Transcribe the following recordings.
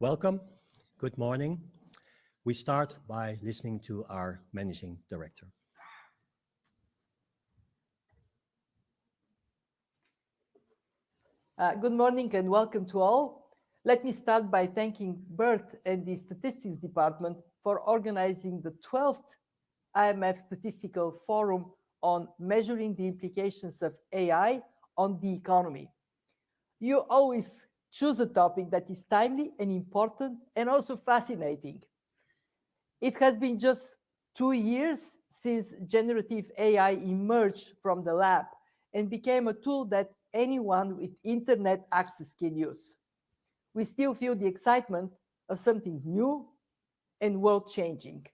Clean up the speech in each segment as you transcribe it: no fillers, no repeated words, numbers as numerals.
Welcome. Good morning. We start by listening to our Managing Director. Good morning and welcome to all. Let me start by thanking Bert and the Statistics Department for organizing the 12th IMF Statistical Forum on measuring the implications of AI on the economy. You always choose a topic that is timely and important and also fascinating. It has been just 2 years since generative AI emerged from the lab and became a tool that anyone with internet access can use. We still feel the excitement of something new and world-changing.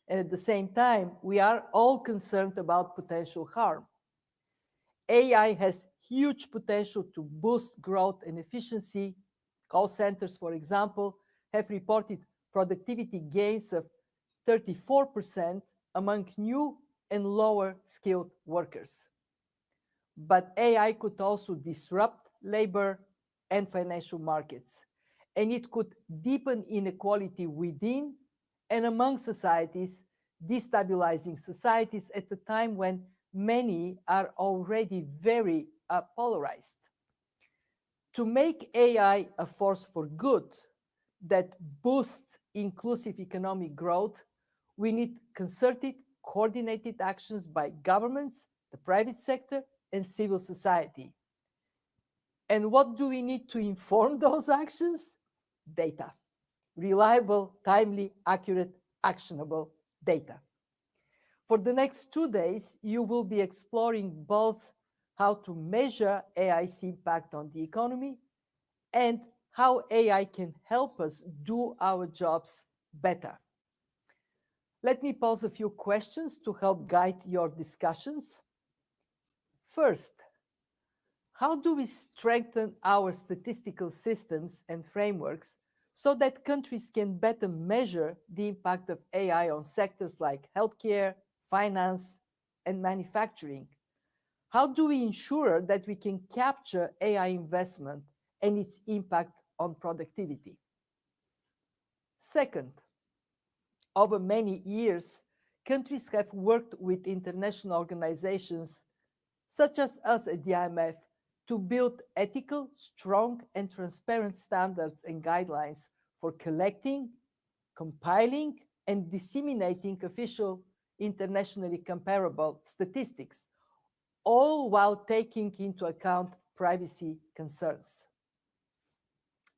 And at the same time, we are all concerned about potential harm. AI has huge potential to boost growth and efficiency. Call centers, for example, have reported productivity gains of 34% among new and lower skilled workers. But AI could also disrupt labor and financial markets, and it could deepen inequality within and among societies, destabilizing societies at a time when many are already very polarized. To make AI a force for good that boosts inclusive economic growth, we need concerted, coordinated actions by governments, the private sector, and civil society. And what do we need to inform those actions? Data. Reliable, timely, accurate, actionable data. For the next 2 days, you will be exploring both how to measure AI's impact on the economy and how AI can help us do our jobs better. Let me pose a few questions to help guide your discussions. First, how do we strengthen our statistical systems and frameworks so that countries can better measure the impact of AI on sectors like healthcare, finance, and manufacturing? How do we ensure that we can capture AI investment and its impact on productivity? Second, over many years, countries have worked with international organizations such as us at the IMF to build ethical, strong, and transparent standards and guidelines for collecting, compiling, and disseminating official internationally comparable statistics, all while taking into account privacy concerns.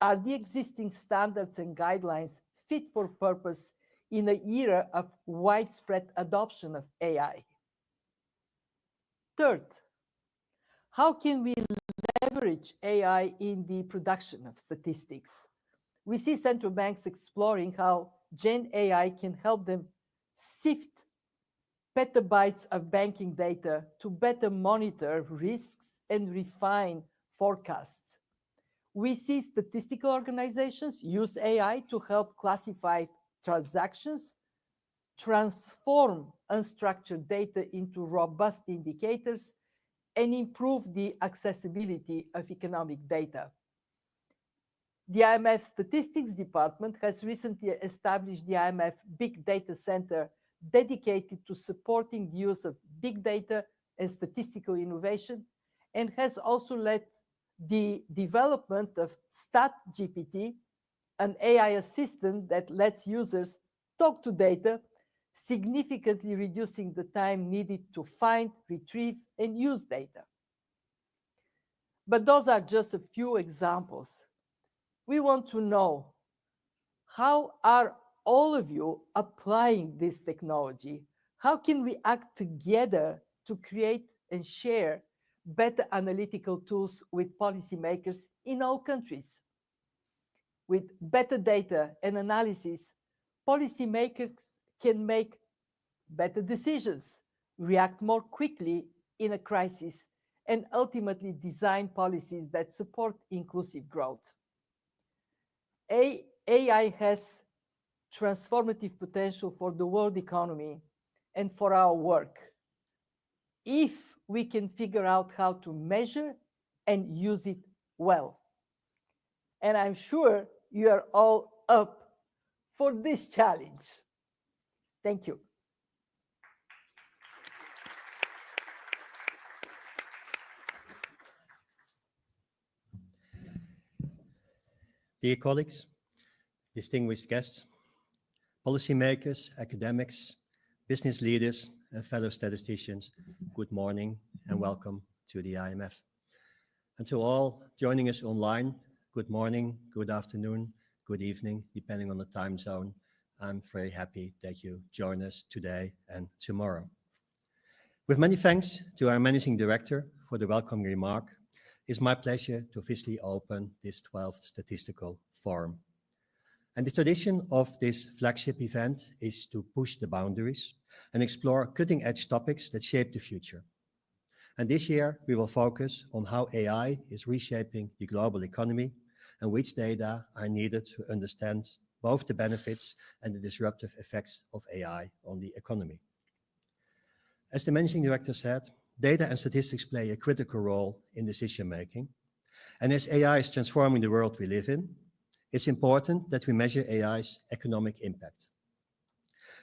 Are the existing standards and guidelines fit for purpose in an era of widespread adoption of AI? Third, how can we leverage AI in the production of statistics? We see central banks exploring how Gen AI can help them sift petabytes of banking data to better monitor risks and refine forecasts. We see statistical organizations use AI to help classify transactions, transform unstructured data into robust indicators, and improve the accessibility of economic data. The IMF Statistics Department has recently established the IMF Big Data Center dedicated to supporting the use of big data and statistical innovation, and has also led the development of StatGPT, an AI assistant that lets users talk to data, significantly reducing the time needed to find, retrieve, and use data. But those are just a few examples. We want to know, how are all of you applying this technology? How can we act together to create and share better analytical tools with policymakers in all countries? With better data and analysis, policymakers can make better decisions, react more quickly in a crisis, and ultimately design policies that support inclusive growth. AI has transformative potential for the world economy and for our work, if we can figure out how to measure and use it well. And I'm sure you are all up for this challenge. Thank you. Dear colleagues, distinguished guests, policymakers, academics, business leaders, and fellow statisticians, good morning and welcome to the IMF. And to all joining us online, good morning, good afternoon, good evening, depending on the time zone. I'm very happy that you join us today and tomorrow. With many thanks to our Managing Director for the welcome remark, it's my pleasure to officially open this 12th Statistical Forum. And the tradition of this flagship event is to push the boundaries and explore cutting-edge topics that shape the future. And this year, we will focus on how AI is reshaping the global economy and which data are needed to understand both the benefits and the disruptive effects of AI on the economy. As the Managing Director said, data and statistics play a critical role in decision-making. And as AI is transforming the world we live in, it's important that we measure AI's economic impact.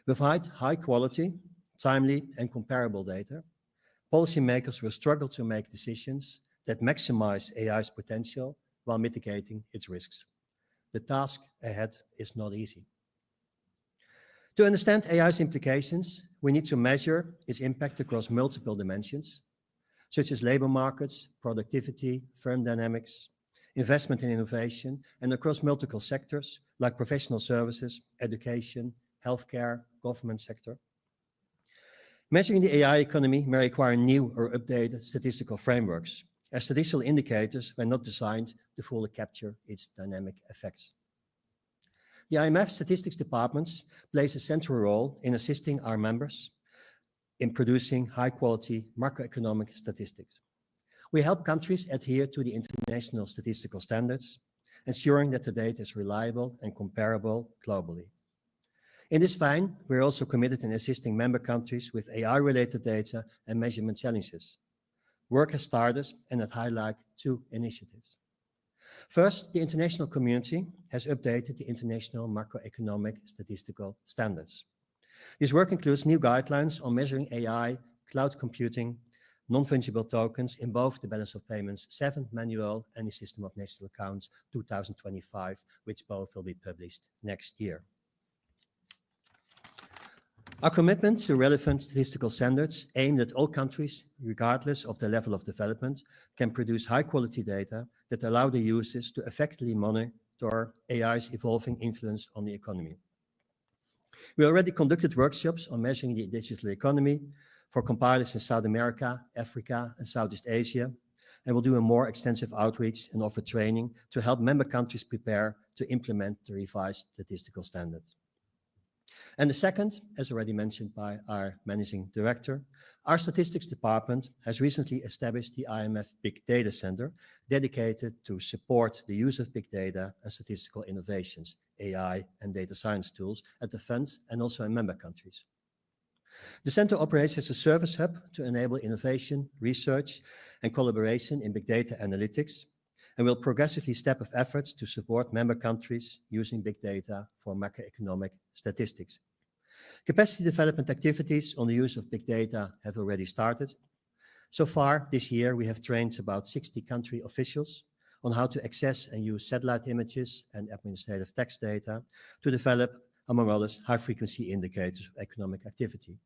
Without high quality, timely, and comparable data, policymakers will struggle to make decisions that maximize AI's potential while mitigating its risks. The task ahead is not easy. To understand AI's implications, we need to measure its impact across multiple dimensions, such as labor markets, productivity, firm dynamics, investment in innovation, and across multiple sectors like professional services, education, healthcare, government sector. Measuring the AI economy may require new or updated statistical frameworks, as statistical indicators were not designed to fully capture its dynamic effects. The IMF Statistics Department plays a central role in assisting our members in producing high-quality macroeconomic statistics. We help countries adhere to the international statistical standards, ensuring that the data is reliable and comparable globally. In this vein, we're also committed in assisting member countries with AI-related data and measurement challenges. Work has started, and I'd highlight two initiatives. First, the international community has updated the international macroeconomic statistical standards. This work includes new guidelines on measuring AI, cloud computing, non-fungible tokens in both the Balance of Payments 7th Manual and the System of National Accounts 2025, which both will be published next year. Our commitment to relevant statistical standards aimed at all countries, regardless of their level of development, can produce high-quality data that allow the users to effectively monitor AI's evolving influence on the economy. We already conducted workshops on measuring the digital economy for compilers in South America, Africa, and Southeast Asia, and will do a more extensive outreach and offer training to help member countries prepare to implement the revised statistical standards. And the second, as already mentioned by our Managing Director, our Statistics Department has recently established the IMF Big Data Center, dedicated to support the use of big data and statistical innovations, AI and data science tools at the fund and also in member countries. The center operates as a service hub to enable innovation, research, and collaboration in big data analytics, and will progressively step up efforts to support member countries using big data for macroeconomic statistics. Capacity development activities on the use of big data have already started. So far this year, we have trained about 60 country officials on how to access and use satellite images and administrative text data to develop, among others, high-frequency indicators of economic activity.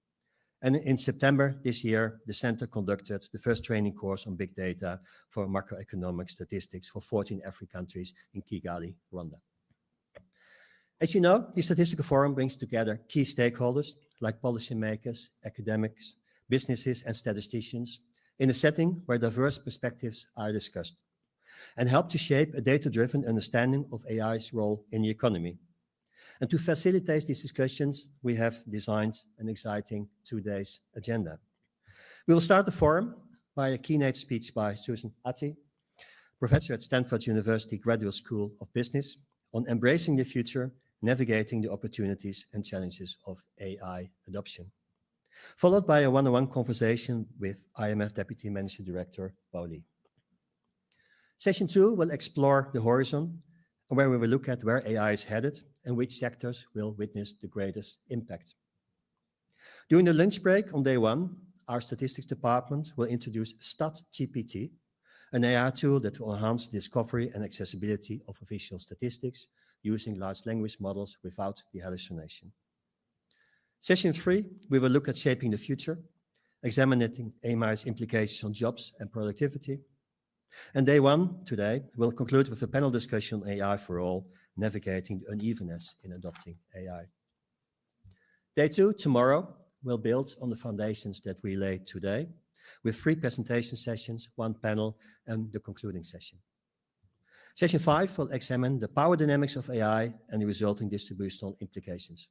And in September this year, the center conducted the first training course on big data for macroeconomic statistics for 14 African countries in Kigali, Rwanda. As you know, the Statistical Forum brings together key stakeholders like policymakers, academics, businesses, and statisticians in a setting where diverse perspectives are discussed and help to shape a data-driven understanding of AI's role in the economy. And to facilitate these discussions, we have designed an exciting 2 days agenda. We will start the forum by a keynote speech by Susan Atty, professor at Stanford University Graduate School of Business, on embracing the future, navigating the opportunities and challenges of AI adoption, followed by a one-on-one conversation with IMF Deputy Managing Director Bo Lee. Session 2 will explore the horizon, where we will look at where AI is headed and which sectors will witness the greatest impact. During the lunch break on day 1, our statistics department will introduce StatGPT, an AI tool that will enhance discovery and accessibility of official statistics using large language models without the hallucination. Session 3, we will look at shaping the future, examining AI's implications on jobs and productivity. And day 1, today, will conclude with a panel discussion on AI for all, navigating the unevenness in adopting AI. Day 2, tomorrow, will build on the foundations that we laid today, with 3 presentation sessions, 1 panel, and the concluding session. Session 5 will examine the power dynamics of AI and the resulting distributional implications.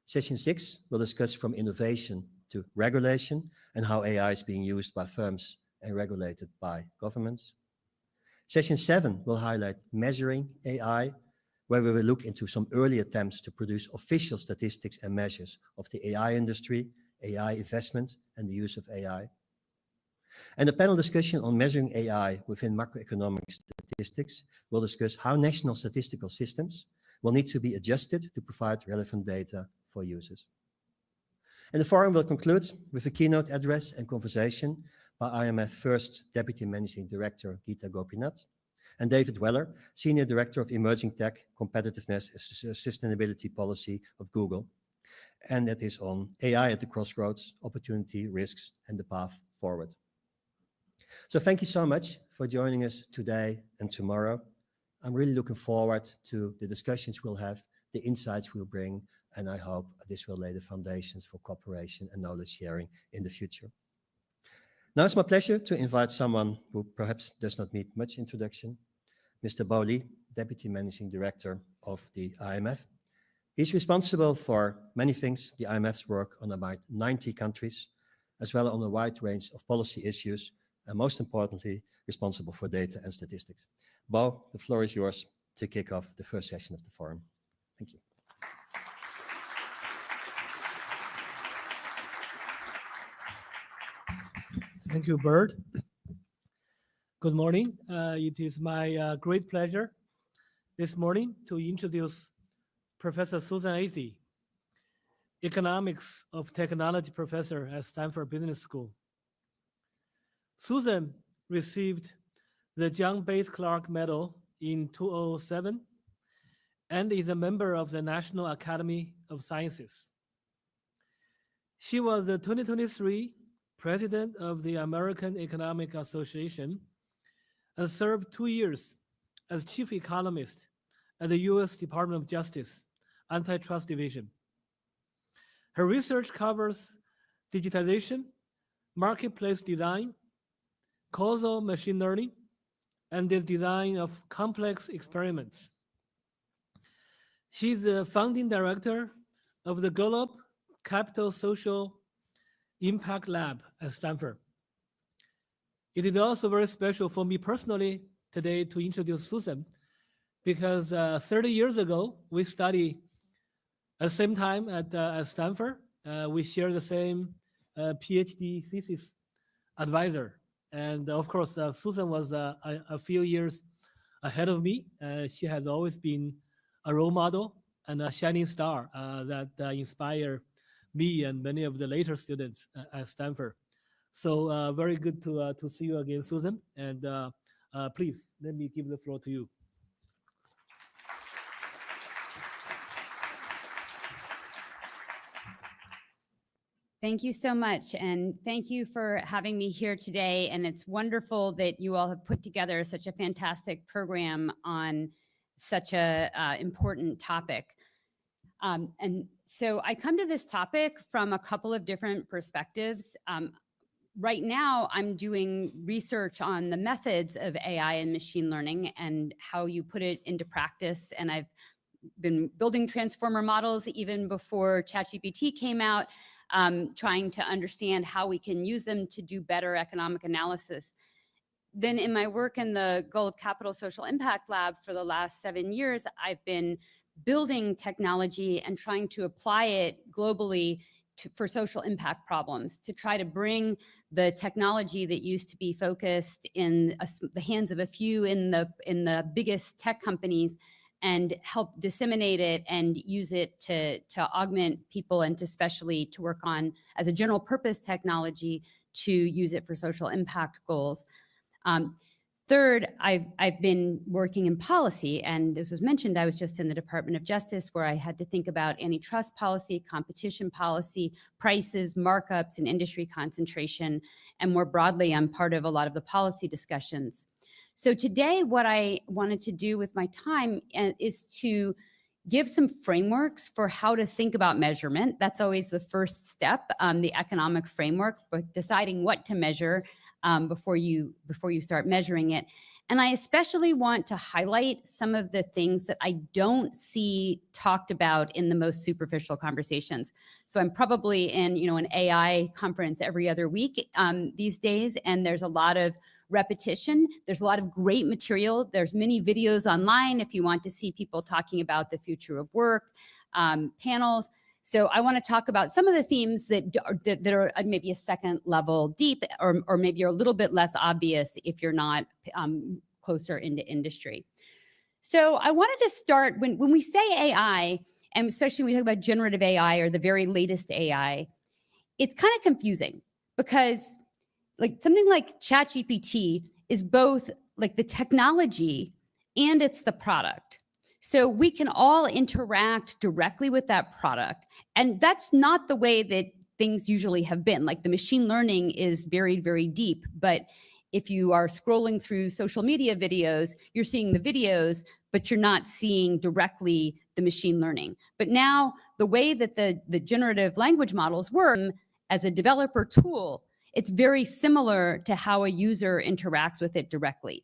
Session 6 will discuss from innovation to regulation and how AI is being used by firms and regulated by governments. Session 7 will highlight measuring AI, where we will look into some early attempts to produce official statistics and measures of the AI industry, AI investment, and the use of AI. And a panel discussion on measuring AI within macroeconomic statistics will discuss how national statistical systems will need to be adjusted to provide relevant data for users. And the forum will conclude with a keynote address and conversation by IMF First Deputy Managing Director Geeta Gopinath and David Weller, Senior Director of Emerging Tech, Competitiveness and Sustainability Policy of Google. And that is on AI at the crossroads, opportunity, risks, and the path forward. So thank you so much for joining us today and tomorrow. I'm really looking forward to the discussions we'll have, the insights we'll bring, and I hope this will lay the foundations for cooperation and knowledge sharing in the future. Now it's my pleasure to invite someone who perhaps does not need much introduction, Mr. Bo Lee, Deputy Managing Director of the IMF. He's responsible for many things, the IMF's work on about 90 countries, as well as on a wide range of policy issues, and most importantly, responsible for data and statistics. Bo, the floor is yours to kick off the first session of the forum. Thank you. Thank you, Bert. Good morning. It is my great pleasure this morning to introduce Professor Susan Athey, Economics of Technology Professor at Stanford Business School. Susan received the John Bates Clark Medal in 2007 and is a member of the National Academy of Sciences. She was the 2023 President of the American Economic Association and served 2 years as Chief Economist at the U.S. Department of Justice Antitrust Division. Her research covers digitization, marketplace design, causal machine learning, and the design of complex experiments. She's the founding director of the Gallup Capital Social Impact Lab at Stanford. It is also very special for me personally today to introduce Susan because 30 years ago, we studied at the same time at Stanford. We share the same PhD thesis advisor. And of course, Susan was a few years ahead of me. She has always been a role model and a shining star that inspired me and many of the later students at Stanford. So very good to see you again, Susan. And please, let me give the floor to you. Thank you so much. And thank you for having me here today. And it's wonderful that you all have put together such a fantastic program on such a important topic. And so I come to this topic from a couple of different perspectives. Right now, I'm doing research on the methods of AI and machine learning and how you put it into practice. And I've been building transformer models even before ChatGPT came out, trying to understand how we can use them to do better economic analysis. Then in my work in the Gallup Capital Social Impact Lab for the last 7 years, I've been building technology and trying to apply it globally for social impact problems, to try to bring the technology that used to be focused in the hands of a few in the biggest tech companies and help disseminate it and use it to augment people and especially to work on as a general purpose technology to use it for social impact goals. Third, I've been working in policy, and this was mentioned, I was just in the Department of Justice where I had to think about antitrust policy, competition policy, prices, markups, and industry concentration, and more broadly, I'm part of a lot of the policy discussions. So today, what I wanted to do with my time is to give some frameworks for how to think about measurement. That's always the first step, the economic framework, but deciding what to measure before you start measuring it. And I especially want to highlight some of the things that I don't see talked about in the most superficial conversations. So I'm probably in, an AI conference every other week these days, and there's a lot of repetition. There's a lot of great material. There's many videos online if you want to see people talking about the future of work, panels. So I want to talk about some of the themes that are maybe a second level deep, or maybe are a little bit less obvious if you're not closer into industry. So I wanted to start, when we say AI, and especially when we talk about generative AI or the very latest AI, it's kind of confusing because like something like ChatGPT is both like the technology and it's the product. So we can all interact directly with that product. And that's not the way that things usually have been. Like the machine learning is buried very deep. But if you are scrolling through social media videos, you're seeing the videos, but you're not seeing directly the machine learning. But now the way that the generative language models work as a developer tool, it's very similar to how a user interacts with it directly.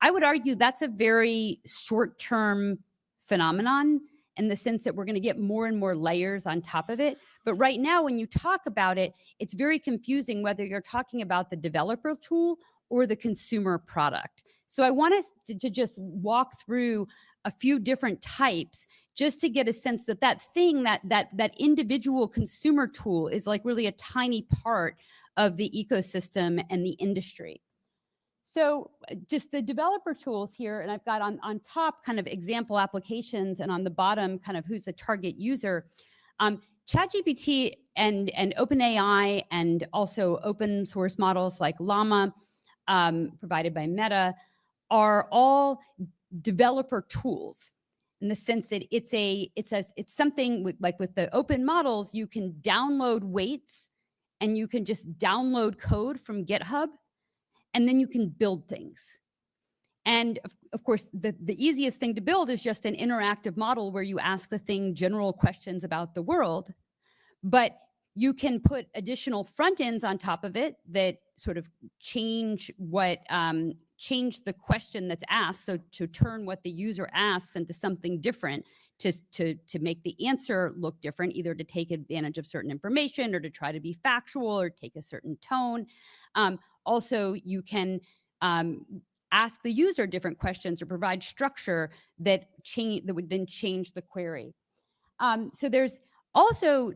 I would argue that's a very short-term phenomenon in the sense that we're going to get more and more layers on top of it. But right now, when you talk about it, it's very confusing whether you're talking about the developer tool or the consumer product. So I want us to just walk through a few different types just to get a sense that that individual consumer tool is like really a tiny part of the ecosystem and the industry. So just the developer tools here, and I've got on top kind of example applications, and on the bottom kind of who's the target user. ChatGPT and OpenAI and also open source models like Llama, provided by Meta, are all developer tools in the sense that it's something with the open models, you can download weights and you can just download code from GitHub, and then you can build things. And of course, the easiest thing to build is just an interactive model where you ask the thing general questions about the world, but you can put additional front ends on top of it that sort of change the question that's asked. So to turn what the user asks into something different, to make the answer look different, either to take advantage of certain information or to try to be factual or take a certain tone. Also, you can ask the user different questions or provide structure that would then change the query. So there's also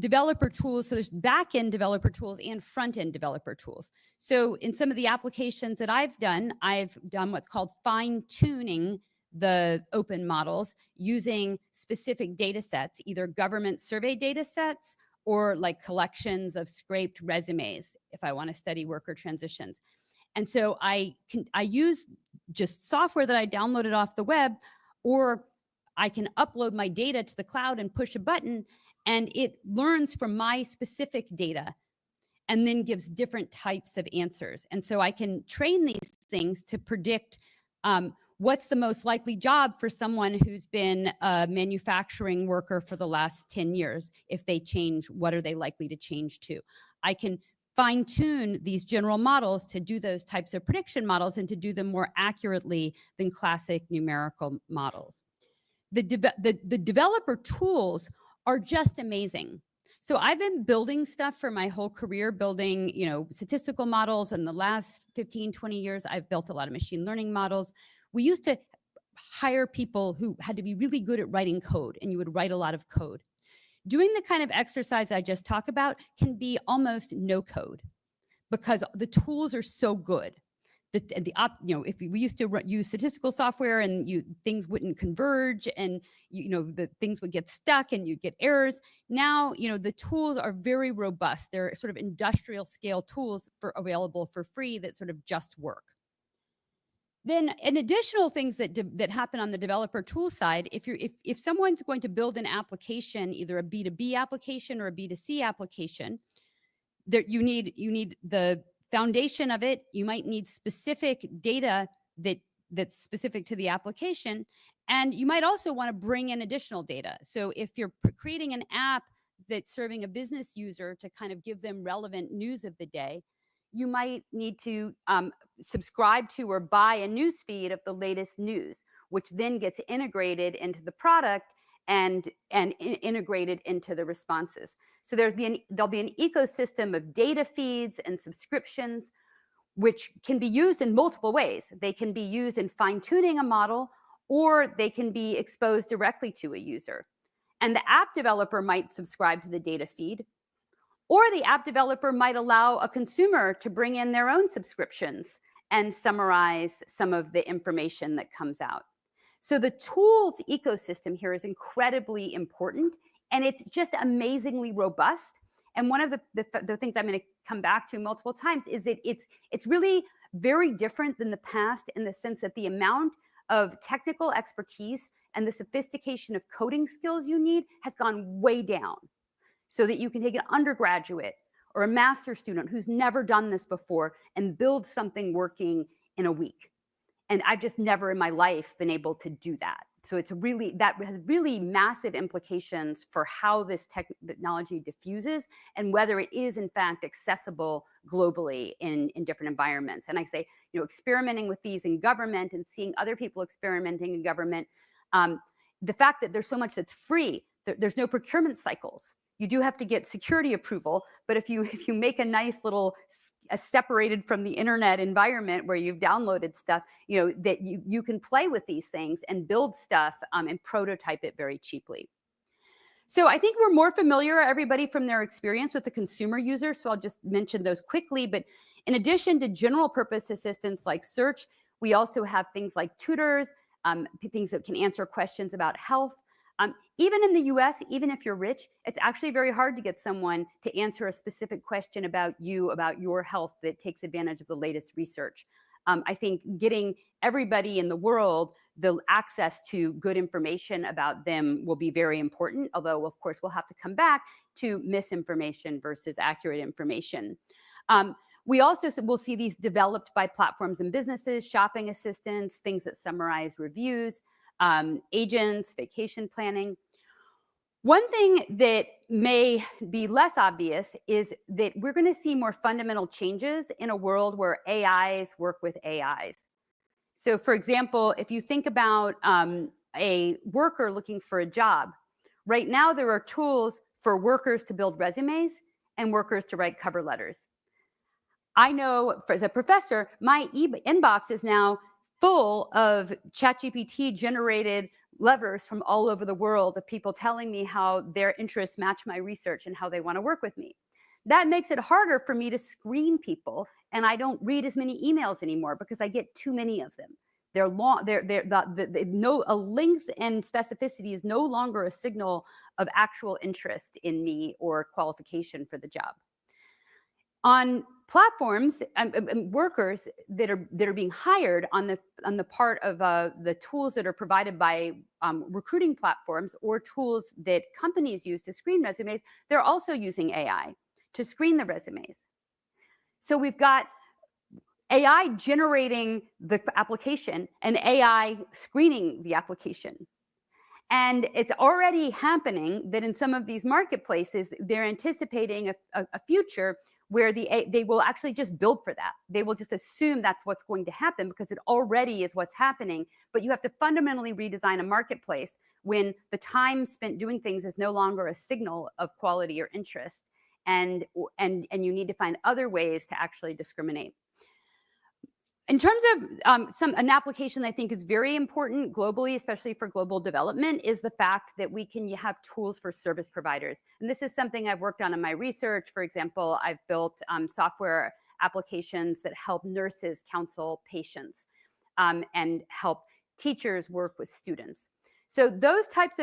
developer tools. So there's back-end developer tools and front-end developer tools. So in some of the applications that I've done what's called fine-tuning the open models using specific data sets, either government survey data sets or like collections of scraped resumes if I want to study worker transitions. And so I use just software that I downloaded off the web, or I can upload my data to the cloud and push a button, and it learns from my specific data and then gives different types of answers. And so I can train these things to predict what's the most likely job for someone who's been a manufacturing worker for the last 10 years. If they change, what are they likely to change to? I can fine tune these general models to do those types of prediction models and to do them more accurately than classic numerical models. The developer tools are just amazing. So I've been building stuff for my whole career, building, statistical models. And the last 15, 20 years, I've built a lot of machine learning models. We used to hire people who had to be really good at writing code, and you would write a lot of code. Doing the kind of exercise I just talked about can be almost no code because the tools are so good if we used to use statistical software and things wouldn't converge and the things would get stuck and you'd get errors. Now, the tools are very robust. They're sort of industrial scale tools available for free that sort of just work. Then, an additional things that happen on the developer tool side, if someone's going to build an application, either a B2B application or a B2C application, you need the foundation of it. You might need specific data that's specific to the application, and you might also want to bring in additional data. So if you're creating an app that's serving a business user to kind of give them relevant news of the day, you might need to subscribe to or buy a news feed of the latest news, which then gets integrated into the product and integrated into the responses. So there'll be an ecosystem of data feeds and subscriptions, which can be used in multiple ways. They can be used in fine-tuning a model, or they can be exposed directly to a user. And the app developer might subscribe to the data feed, or the app developer might allow a consumer to bring in their own subscriptions and summarize some of the information that comes out. So the tools ecosystem here is incredibly important, and it's just amazingly robust. And one of the things I'm going to come back to multiple times is that it's really very different than the past, in the sense that the amount of technical expertise and the sophistication of coding skills you need has gone way down, so that you can take an undergraduate or a master's student who's never done this before and build something working in a week. And I've just never in my life been able to do that. So that has really massive implications for how this technology diffuses and whether it is in fact accessible globally in different environments. And I say, experimenting with these in government and seeing other people experimenting in government, the fact that there's so much that's free, there's no procurement cycles. You do have to get security approval, but if you make a nice little separated from the internet environment where you've downloaded stuff, that you can play with these things and build stuff and prototype it very cheaply. So I think we're more familiar, everybody, from their experience with the consumer user. So I'll just mention those quickly. But in addition to general purpose assistants like search, we also have things like tutors, things that can answer questions about health. Even in the US, even if you're rich, it's actually very hard to get someone to answer a specific question about your health that takes advantage of the latest research. I think getting everybody in the world the access to good information about them will be very important, although of course we'll have to come back to misinformation versus accurate information. We also will see these developed by platforms and businesses, shopping assistants, things that summarize reviews, agents, vacation planning. One thing that may be less obvious is that we're going to see more fundamental changes in a world where AIs work with AIs. So for example, if you think about a worker looking for a job, right now there are tools for workers to build resumes and workers to write cover letters. I know as a professor, my inbox is now full of ChatGPT generated letters from all over the world of people telling me how their interests match my research and how they want to work with me. That makes it harder for me to screen people, and I don't read as many emails anymore because I get too many of them. They're long. A length and specificity is no longer a signal of actual interest in me or qualification for the job. On platforms and workers that are being hired on the part of the tools that are provided by recruiting platforms or tools that companies use to screen resumes, they're also using AI to screen the resumes. So we've got AI generating the application and AI screening the application. And it's already happening that in some of these marketplaces, they're anticipating a future where they will actually just build for that. They will just assume that's what's going to happen because it already is what's happening. But you have to fundamentally redesign a marketplace when the time spent doing things is no longer a signal of quality or interest. And you need to find other ways to actually discriminate. In terms of an application that I think is very important globally, especially for global development, is the fact that we can have tools for service providers. And this is something I've worked on in my research. For example, I've built software applications that help nurses counsel patients and help teachers work with students. So those types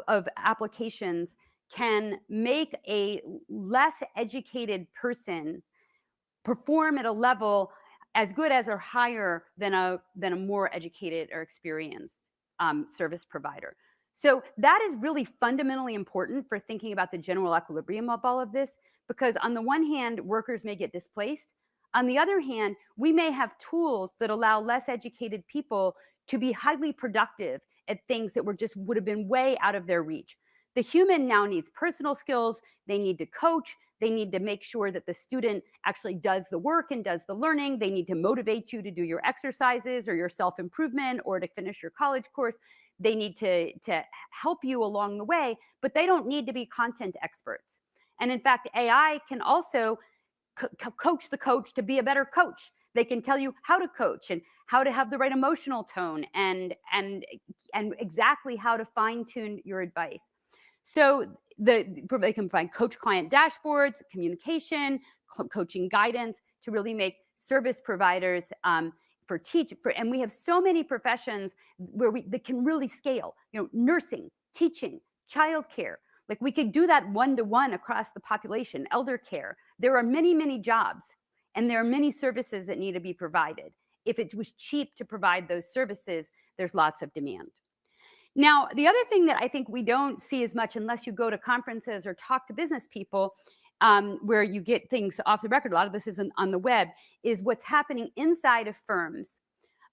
of applications can make a less educated person perform at a level as good as or higher than a more educated or experienced service provider. So that is really fundamentally important for thinking about the general equilibrium of all of this, because on the one hand, workers may get displaced. On the other hand, we may have tools that allow less educated people to be highly productive at things that would have been way out of their reach. The human now needs personal skills. They need to coach. They need to make sure that the student actually does the work and does the learning. They need to motivate you to do your exercises or your self-improvement or to finish your college course. They need to help you along the way, but they don't need to be content experts. And in fact, AI can also coach the coach to be a better coach. They can tell you how to coach and how to have the right emotional tone and exactly how to fine-tune your advice. So they can provide coach client dashboards, communication, coaching guidance to really make service providers and we have so many professions where that can really scale, nursing, teaching, childcare. Like we could do that one-to-one across the population, elder care. There are many, many jobs and there are many services that need to be provided. If it was cheap to provide those services, there's lots of demand. Now, the other thing that I think we don't see as much unless you go to conferences or talk to business people where you get things off the record, a lot of this isn't on the web, is what's happening inside of firms.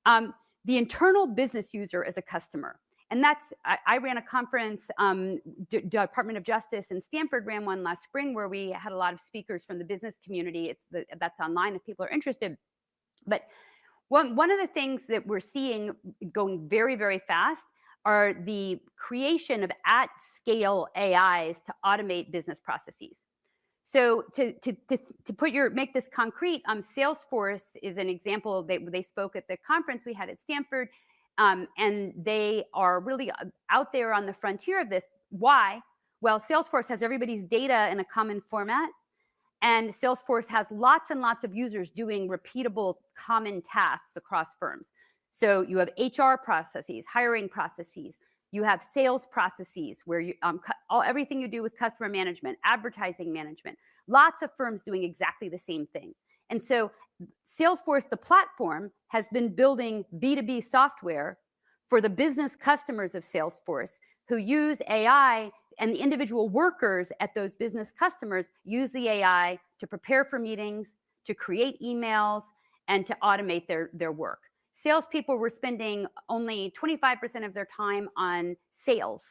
The internal business user is a customer. And I ran a conference, Department of Justice and Stanford ran one last spring where we had a lot of speakers from the business community. That's online if people are interested. But one of the things that we're seeing going very, very fast are the creation of at-scale AIs to automate business processes. So to make this concrete, Salesforce is an example. They spoke at the conference we had at Stanford, and they are really out there on the frontier of this. Why? Well, Salesforce has everybody's data in a common format, and Salesforce has lots and lots of users doing repeatable common tasks across firms. So you have HR processes, hiring processes, you have sales processes where you everything you do with customer management, advertising management, lots of firms doing exactly the same thing. And so Salesforce, the platform, has been building B2B software for the business customers of Salesforce who use AI, and the individual workers at those business customers use the AI to prepare for meetings, to create emails, and to automate their work. Salespeople were spending only 25% of their time on sales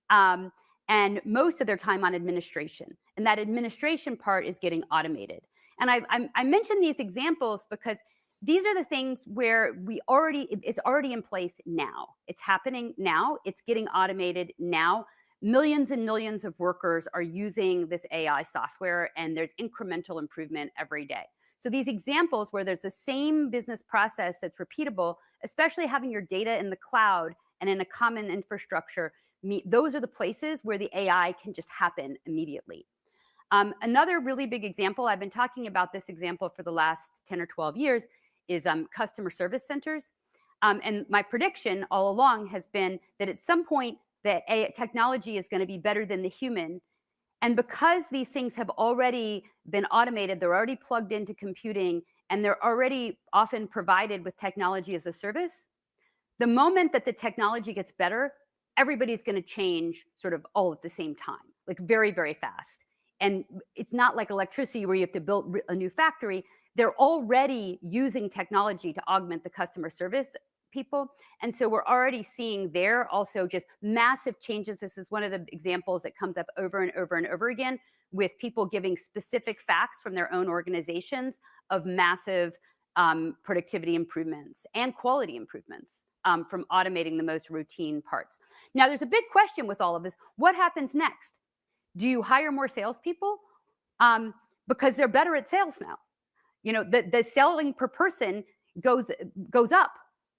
and most of their time on administration. And that administration part is getting automated. And I mention these examples because these are the things where it's already in place now. It's happening now. It's getting automated now. Millions and millions of workers are using this AI software, and there's incremental improvement every day. So these examples where there's the same business process that's repeatable, especially having your data in the cloud and in a common infrastructure, those are the places where the AI can just happen immediately. Another really big example, I've been talking about this example for the last 10 or 12 years, is customer service centers. And my prediction all along has been that at some point, that technology is going to be better than the human. And because these things have already been automated, they're already plugged into computing, and they're already often provided with technology as a service, the moment that the technology gets better, everybody's going to change sort of all at the same time, like very, very fast. And it's not like electricity where you have to build a new factory. They're already using technology to augment the customer service people. And so we're already seeing there also just massive changes. This is one of the examples that comes up over and over and over again with people giving specific facts from their own organizations of massive productivity improvements and quality improvements from automating the most routine parts. Now, there's a big question with all of this. What happens next? Do you hire more salespeople? Because they're better at sales now. You know, the selling per person goes up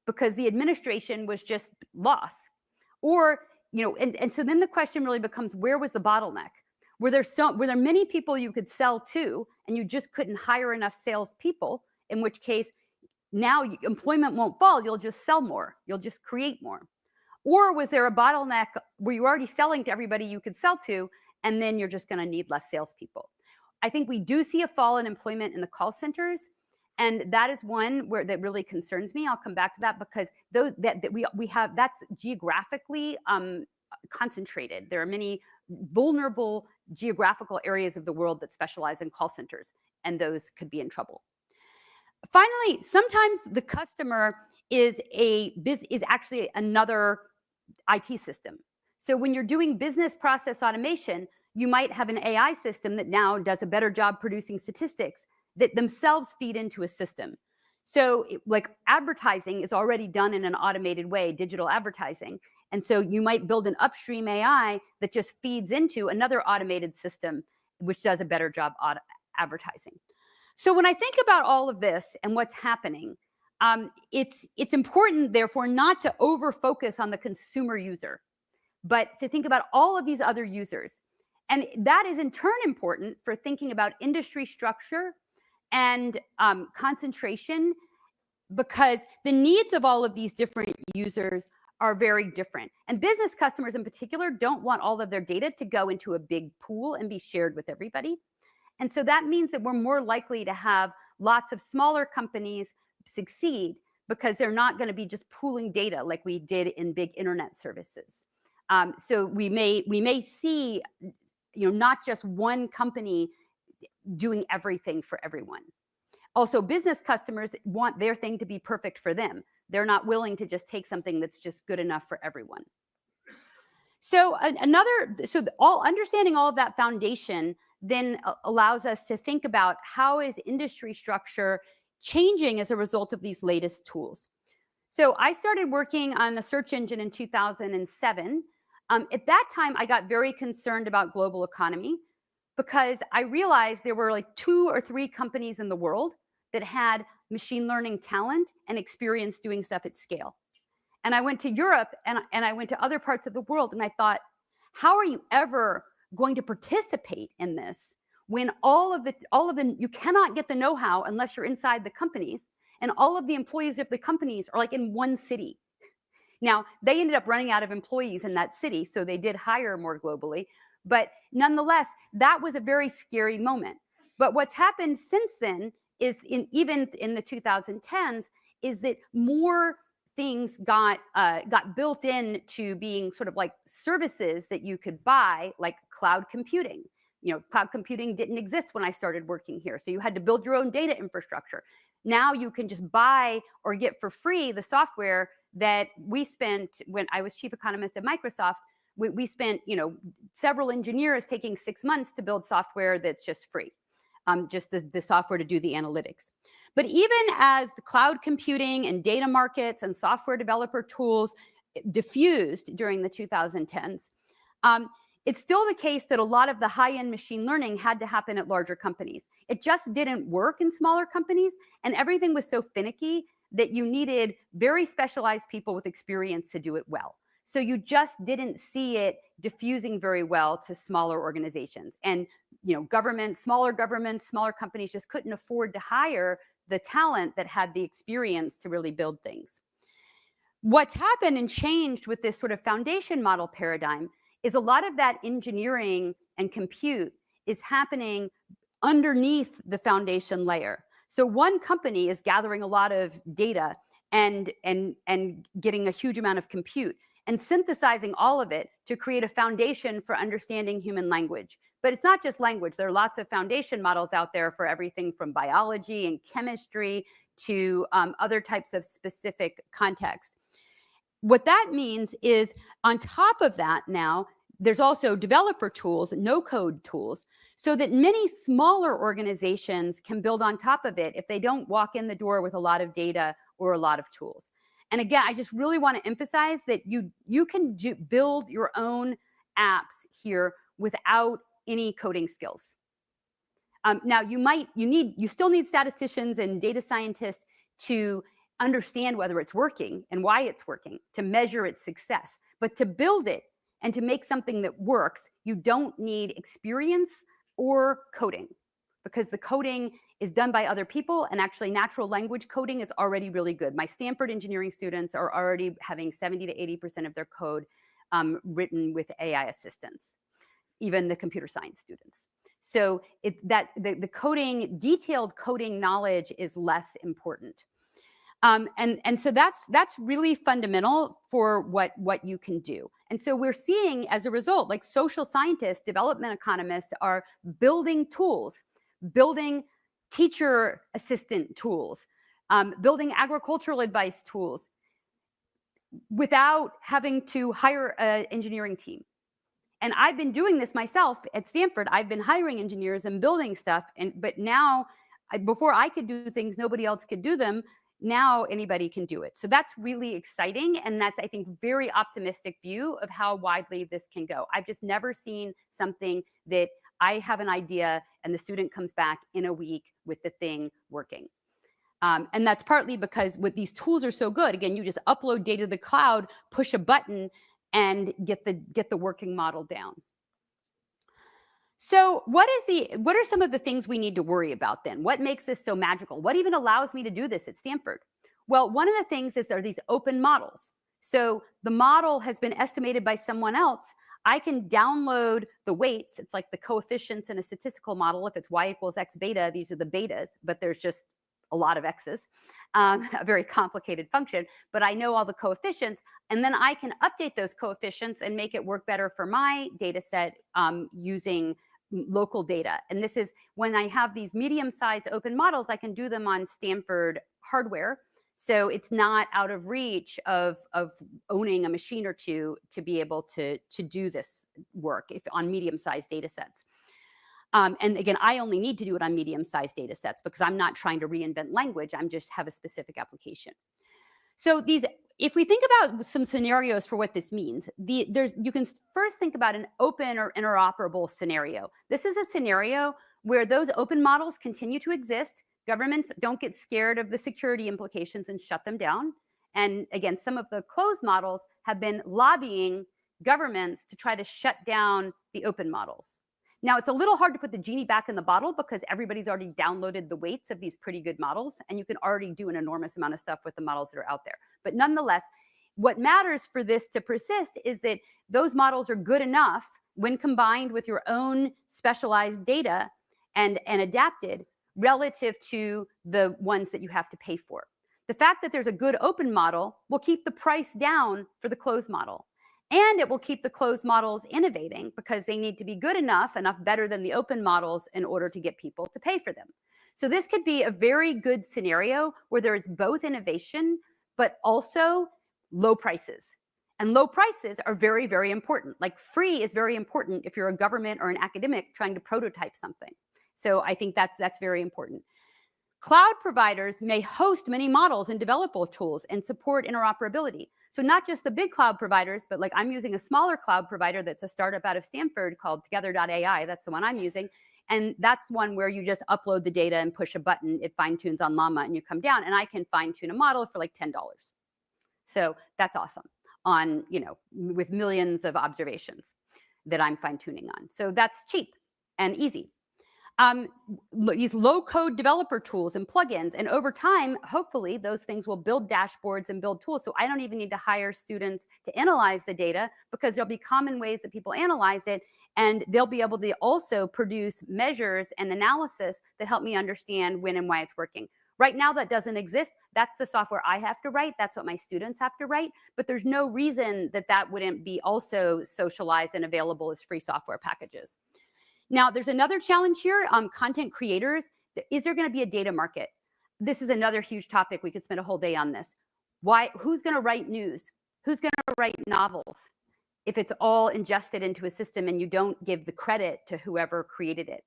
because the administration was just lost. Or, you know, and so then the question really becomes, where was the bottleneck? Were there many people you could sell to and you just couldn't hire enough salespeople, in which case now employment won't fall, you'll just sell more, you'll just create more? Or was there a bottleneck where you're already selling to everybody you could sell to, and then you're just going to need less salespeople? I think we do see a fall in employment in the call centers, and that is one that really concerns me. I'll come back to that because that's geographically concentrated. There are many vulnerable geographical areas of the world that specialize in call centers, and those could be in trouble. Finally, sometimes the customer is actually another IT system. So when you're doing business process automation, you might have an AI system that now does a better job producing statistics that themselves feed into a system. So like advertising is already done in an automated way, digital advertising. And so you might build an upstream AI that just feeds into another automated system, which does a better job advertising. So when I think about all of this and what's happening, it's important, therefore, not to over-focus on the consumer user, but to think about all of these other users. And that is in turn important for thinking about industry structure and concentration, because the needs of all of these different users are very different. And business customers in particular don't want all of their data to go into a big pool and be shared with everybody. And so that means that we're more likely to have lots of smaller companies succeed because they're not going to be just pooling data like we did in big internet services. So we may see, not just one company doing everything for everyone. Also, business customers want their thing to be perfect for them. They're not willing to just take something that's just good enough for everyone. So understanding all of that foundation then allows us to think about how is industry structure changing as a result of these latest tools. So I started working on a search engine in 2007. At that time, I got very concerned about global economy because I realized there were like 2 or 3 companies in the world that had machine learning talent and experience doing stuff at scale. And I went to Europe and I went to other parts of the world, and I thought, how are you ever going to participate in this when you cannot get the know-how unless you're inside the companies, and all of the employees of the companies are like in one city. Now, they ended up running out of employees in that city, so they did hire more globally. But nonetheless, that was a very scary moment. But what's happened since then is, even in the 2010s, is that more things got built in to being sort of like services that you could buy, like cloud computing. Cloud computing didn't exist when I started working here, so you had to build your own data infrastructure. Now you can just buy or get for free the software that we spent when I was chief economist at Microsoft. We spent, several engineers taking 6 months to build software that's just free, just the software to do the analytics. But even as the cloud computing and data markets and software developer tools diffused during the 2010s, it's still the case that a lot of the high-end machine learning had to happen at larger companies. It just didn't work in smaller companies, and everything was so finicky that you needed very specialized people with experience to do it well. So you just didn't see it diffusing very well to smaller organizations. And smaller governments, smaller companies just couldn't afford to hire the talent that had the experience to really build things. What's happened and changed with this sort of foundation model paradigm is a lot of that engineering and compute is happening underneath the foundation layer. So one company is gathering a lot of data and getting a huge amount of compute and synthesizing all of it to create a foundation for understanding human language. But it's not just language. There are lots of foundation models out there for everything from biology and chemistry to other types of specific context. What that means is, on top of that now, there's also developer tools, no-code tools, so that many smaller organizations can build on top of it if they don't walk in the door with a lot of data or a lot of tools. And again, I just really want to emphasize that you can build your own apps here without any coding skills. Now, you still need statisticians and data scientists to understand whether it's working and why it's working, to measure its success. But to build it And to make something that works, you don't need experience or coding, because the coding is done by other people, and actually natural language coding is already really good. My Stanford engineering students are already having 70 to 80% of their code written with AI assistance, even the computer science students. So the coding, detailed coding knowledge is less important. And so that's really fundamental for what you can do. And so we're seeing, as a result, like social scientists, development economists are building tools, building teacher assistant tools, building agricultural advice tools without having to hire an engineering team. And I've been doing this myself at Stanford. I've been hiring engineers and building stuff. But now, before I could do things, nobody else could do them. Now anybody can do it. So that's really exciting. And that's, I think, very optimistic view of how widely this can go. I've just never seen something that I have an idea and the student comes back in a week with the thing working. And that's partly because these tools are so good. Again, you just upload data to the cloud, push a button, and get the working model down. So what are some of the things we need to worry about then? What makes this so magical? What even allows me to do this at Stanford? Well, one of the things is there are these open models. So the model has been estimated by someone else. I can download the weights. It's like the coefficients in a statistical model. If it's y equals x beta, these are the betas, but there's just a lot of x's, a very complicated function, but I know all the coefficients, and then I can update those coefficients and make it work better for my data set using local data. And this is when I have these medium-sized open models, I can do them on Stanford hardware. So it's not out of reach of owning a machine or two to be able to do this work on medium-sized data sets. And again, I only need to do it on medium-sized data sets because I'm not trying to reinvent language. I'm just have a specific application. So if we think about some scenarios for what this means, you can first think about an open or interoperable scenario. This is a scenario where those open models continue to exist. Governments don't get scared of the security implications and shut them down. And again, some of the closed models have been lobbying governments to try to shut down the open models. Now, it's a little hard to put the genie back in the bottle because everybody's already downloaded the weights of these pretty good models, and you can already do an enormous amount of stuff with the models that are out there. But nonetheless, what matters for this to persist is that those models are good enough when combined with your own specialized data and adapted relative to the ones that you have to pay for. The fact that there's a good open model will keep the price down for the closed model. And it will keep the closed models innovating because they need to be good enough better than the open models in order to get people to pay for them. So this could be a very good scenario where there is both innovation, but also low prices. And low prices are very, very important. Like free is very important if you're a government or an academic trying to prototype something. So I think that's very important. Cloud providers may host many models and developable tools and support interoperability. So not just the big cloud providers, but like I'm using a smaller cloud provider that's a startup out of Stanford called Together.ai. That's the one I'm using. And that's one where you just upload the data and push a button. It fine-tunes on Llama and you come down, and I can fine-tune a model for like $10. So that's awesome with millions of observations that I'm fine-tuning on. So that's cheap and easy. These low-code developer tools and plugins, and over time, hopefully, those things will build dashboards and build tools. So I don't even need to hire students to analyze the data because there'll be common ways that people analyze it, and they'll be able to also produce measures and analysis that help me understand when and why it's working. Right now, that doesn't exist. That's the software I have to write. That's what my students have to write. But there's no reason that wouldn't be also socialized and available as free software packages. Now, there's another challenge here. Content creators, is there going to be a data market? This is another huge topic. We could spend a whole day on this. Who's going to write news? Who's going to write novels if it's all ingested into a system and you don't give the credit to whoever created it?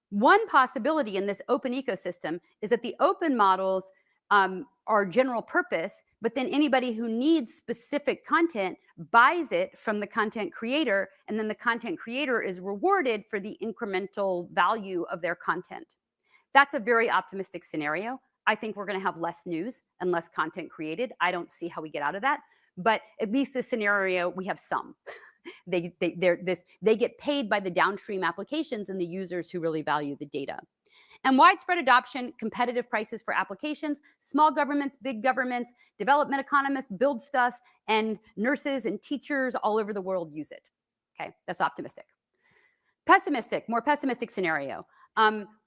One possibility in this open ecosystem is that the open models are general purpose, but then anybody who needs specific content buys it from the content creator, and then the content creator is rewarded for the incremental value of their content. That's a very optimistic scenario. I think we're going to have less news and less content created. I don't see how we get out of that, but at least this scenario, we have some. They get paid by the downstream applications and the users who really value the data. And widespread adoption, competitive prices for applications, small governments, big governments, development economists build stuff, and nurses and teachers all over the world use it. Okay, that's optimistic. Pessimistic, more pessimistic scenario.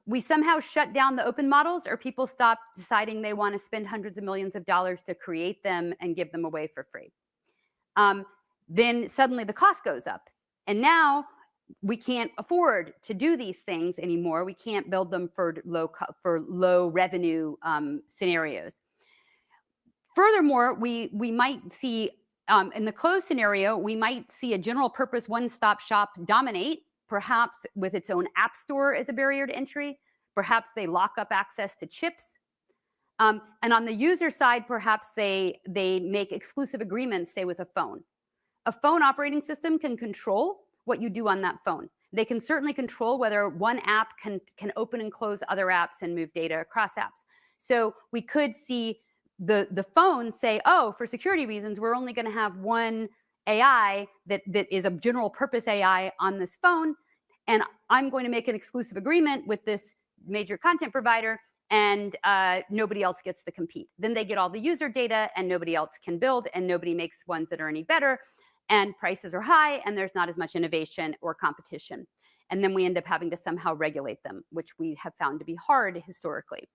We somehow shut down the open models, or people stop deciding they want to spend hundreds of millions of dollars to create them and give them away for free. Then suddenly the cost goes up. And now we can't afford to do these things anymore. We can't build them for low revenue scenarios. Furthermore, we might see, in the closed scenario, we might see a general purpose one-stop shop dominate, perhaps with its own app store as a barrier to entry. Perhaps they lock up access to chips. And on the user side, perhaps they make exclusive agreements, say with a phone. A phone operating system can control what you do on that phone. They can certainly control whether one app can open and close other apps and move data across apps. So we could see the phone say, oh, for security reasons, we're only going to have one AI that is a general purpose AI on this phone, and I'm going to make an exclusive agreement with this major content provider, and nobody else gets to compete. Then they get all the user data, and nobody else can build, and nobody makes ones that are any better, and prices are high, and there's not as much innovation or competition. And then we end up having to somehow regulate them, which we have found to be hard historically.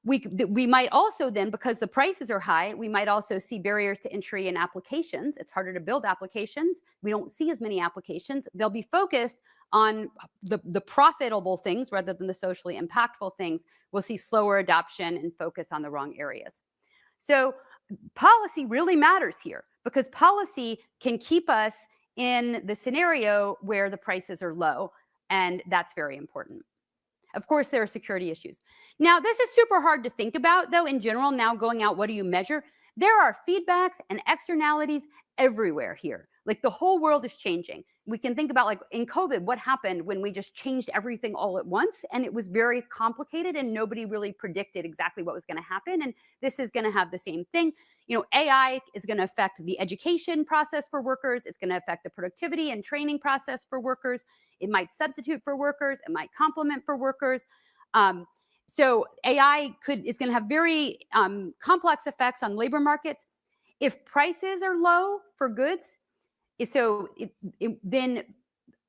We might also then, because the prices are high, we might also see barriers to entry in applications. It's harder to build applications. We don't see as many applications. They'll be focused on the profitable things rather than the socially impactful things. We'll see slower adoption and focus on the wrong areas. So policy really matters here, because policy can keep us in the scenario where the prices are low, and that's very important. Of course, there are security issues. Now, this is super hard to think about, though, in general, now going out, what do you measure? There are feedbacks and externalities everywhere here. Like, the whole world is changing. We can think about, like, in COVID, what happened when we just changed everything all at once, and it was very complicated, and nobody really predicted exactly what was going to happen. And this is going to have the same thing. You know, AI is going to affect the education process for workers. It's going to affect the productivity and training process for workers. It might substitute for workers. It might complement for workers. So AI is going to have very complex effects on labor markets. If prices are low for goods, then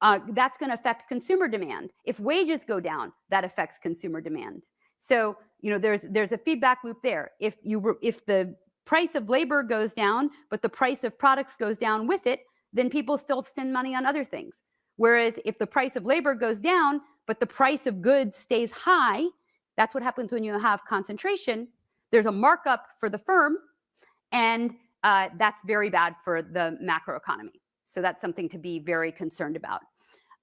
that's going to affect consumer demand. If wages go down, that affects consumer demand. So, you know, there's a feedback loop there. If the price of labor goes down, but the price of products goes down with it, then people still spend money on other things. Whereas if the price of labor goes down, but the price of goods stays high, that's what happens when you have concentration. There's a markup for the firm, and that's very bad for the macroeconomy. So that's something to be very concerned about.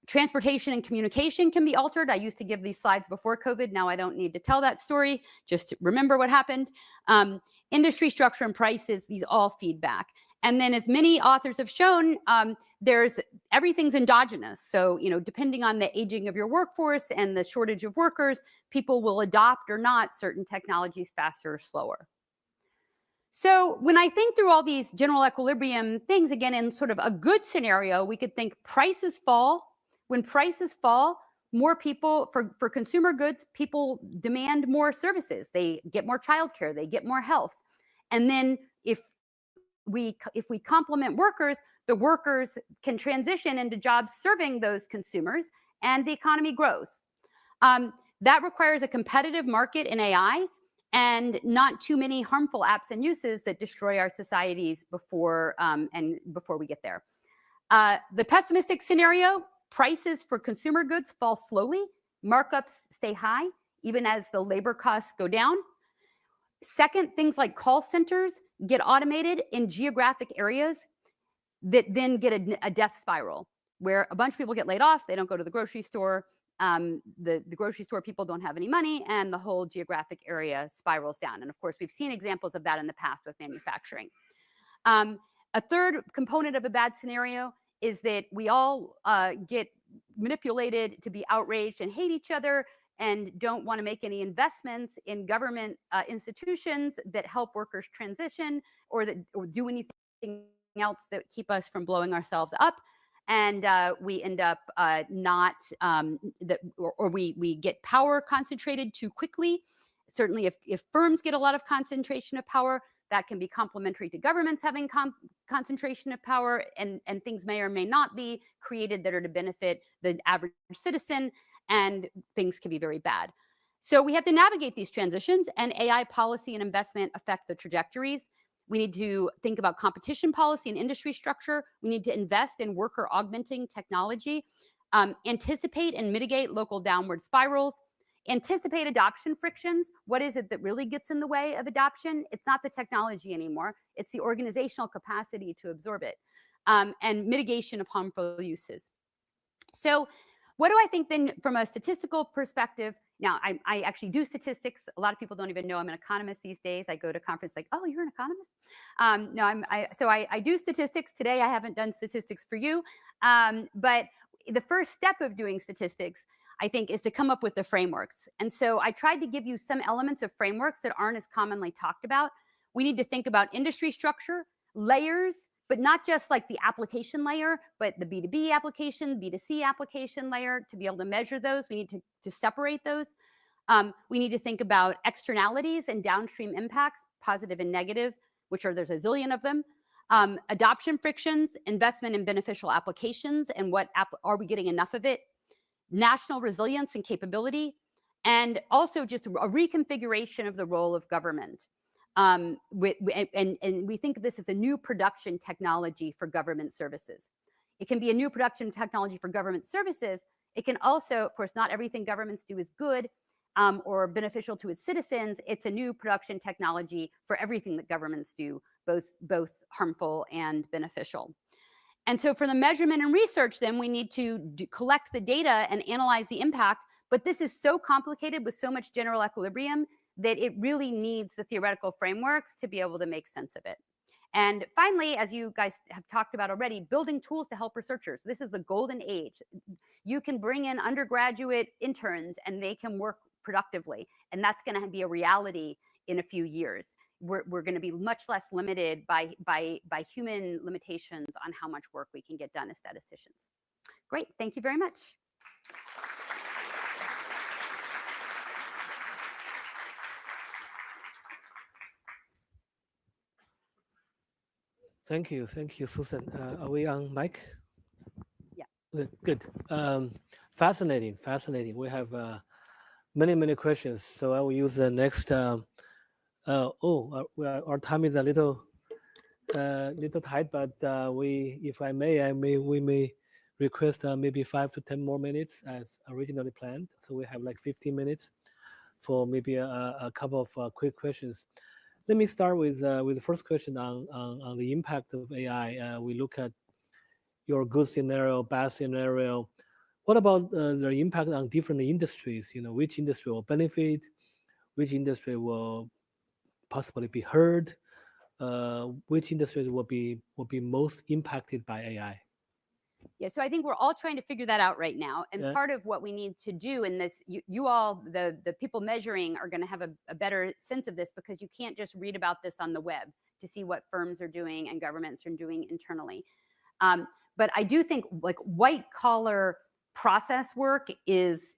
Transportation and communication can be altered. I used to give these slides before COVID. Now I don't need to tell that story. Just remember what happened. Industry structure and prices, these all feedback. And then, as many authors have shown, everything's endogenous. So, you know, depending on the aging of your workforce and the shortage of workers, people will adopt or not certain technologies faster or slower. So when I think through all these general equilibrium things, again, in sort of a good scenario, we could think prices fall. When prices fall, more people, for consumer goods, people demand more services. They get more childcare, they get more health. And then if we complement workers, the workers can transition into jobs serving those consumers, and the economy grows. That requires a competitive market in AI, and not too many harmful apps and uses that destroy our societies before we get there. The pessimistic scenario, prices for consumer goods fall slowly, markups stay high, even as the labor costs go down. Second, things like call centers get automated in geographic areas that then get a death spiral, where a bunch of people get laid off, they don't go to the grocery store, the grocery store people don't have any money, and the whole geographic area spirals down. And of course, we've seen examples of that in the past with manufacturing. A third component of a bad scenario is that we all get manipulated to be outraged and hate each other, and don't want to make any investments in government institutions that help workers transition or do anything else that keep us from blowing ourselves up. And we end up we get power concentrated too quickly. Certainly, if firms get a lot of concentration of power, that can be complementary to governments having concentration of power, and things may or may not be created that are to benefit the average citizen, and things can be very bad. So we have to navigate these transitions, and AI policy and investment affect the trajectories. We need to think about competition policy and industry structure. We need to invest in worker augmenting technology, anticipate and mitigate local downward spirals, anticipate adoption frictions. What is it that really gets in the way of adoption? It's not the technology anymore. It's the organizational capacity to absorb it, and mitigation of harmful uses. So what do I think then from a statistical perspective? Now, I actually do statistics. A lot of people don't even know I'm an economist these days. I go to conference like, oh, you're an economist? No, so I do statistics. Today, I haven't done statistics for you. But the first step of doing statistics, I think, is to come up with the frameworks. And so I tried to give you some elements of frameworks that aren't as commonly talked about. We need to think about industry structure, layers, but not just like the application layer, but the B2B application, B2C application layer. To be able to measure those, we need to separate those. We need to think about externalities and downstream impacts, positive and negative, which there's a zillion of them. Adoption frictions, investment in beneficial applications, and are we getting enough of it? National resilience and capability, and also just a reconfiguration of the role of government. And we think of this as a new production technology for government services. It can be a new production technology for government services. It can also, of course, not everything governments do is good or beneficial to its citizens. It's a new production technology for everything that governments do, both harmful and beneficial. And so for the measurement and research, then we need to collect the data and analyze the impact. But this is so complicated with so much general equilibrium that it really needs the theoretical frameworks to be able to make sense of it. And finally, as you guys have talked about already, building tools to help researchers. This is the golden age. You can bring in undergraduate interns and they can work productively. And that's going to be a reality in a few years. We're going to be much less limited by human limitations on how much work we can get done as statisticians. Great. Thank you very much. Thank you, Susan. Are we on mic? Yeah. Good. Fascinating. We have many questions. So I will use the next. Our time is a little tight, but if I may, we may request maybe 5 to 10 more minutes as originally planned. So we have like 15 minutes for maybe a couple of quick questions. Let me start with the first question on the impact of AI. We look at your good scenario, bad scenario. What about the impact on different industries? Which industry will benefit? Which industry will possibly be hurt? Which industries will be most impacted by AI? Yeah, so I think we're all trying to figure that out right now. And part of what we need to do in this, you all, the people measuring, are going to have a better sense of this, because you can't just read about this on the web to see what firms are doing and governments are doing internally. But I do think like white collar process work is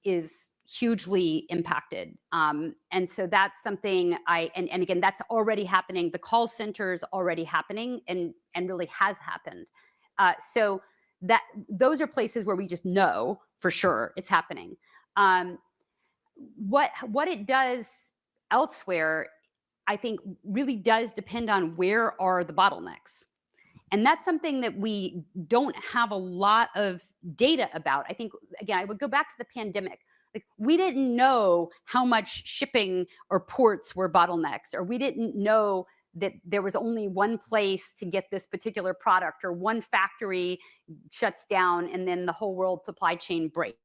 hugely impacted. And so that's something and again, that's already happening. The call center is already happening and really has happened. So those are places where we just know for sure it's happening. What it does elsewhere, I think, really does depend on where are the bottlenecks. And that's something that we don't have a lot of data about. I think, again, I would go back to the pandemic. Like, we didn't know how much shipping or ports were bottlenecks, or we didn't know that there was only one place to get this particular product, or one factory shuts down and then the whole world supply chain breaks,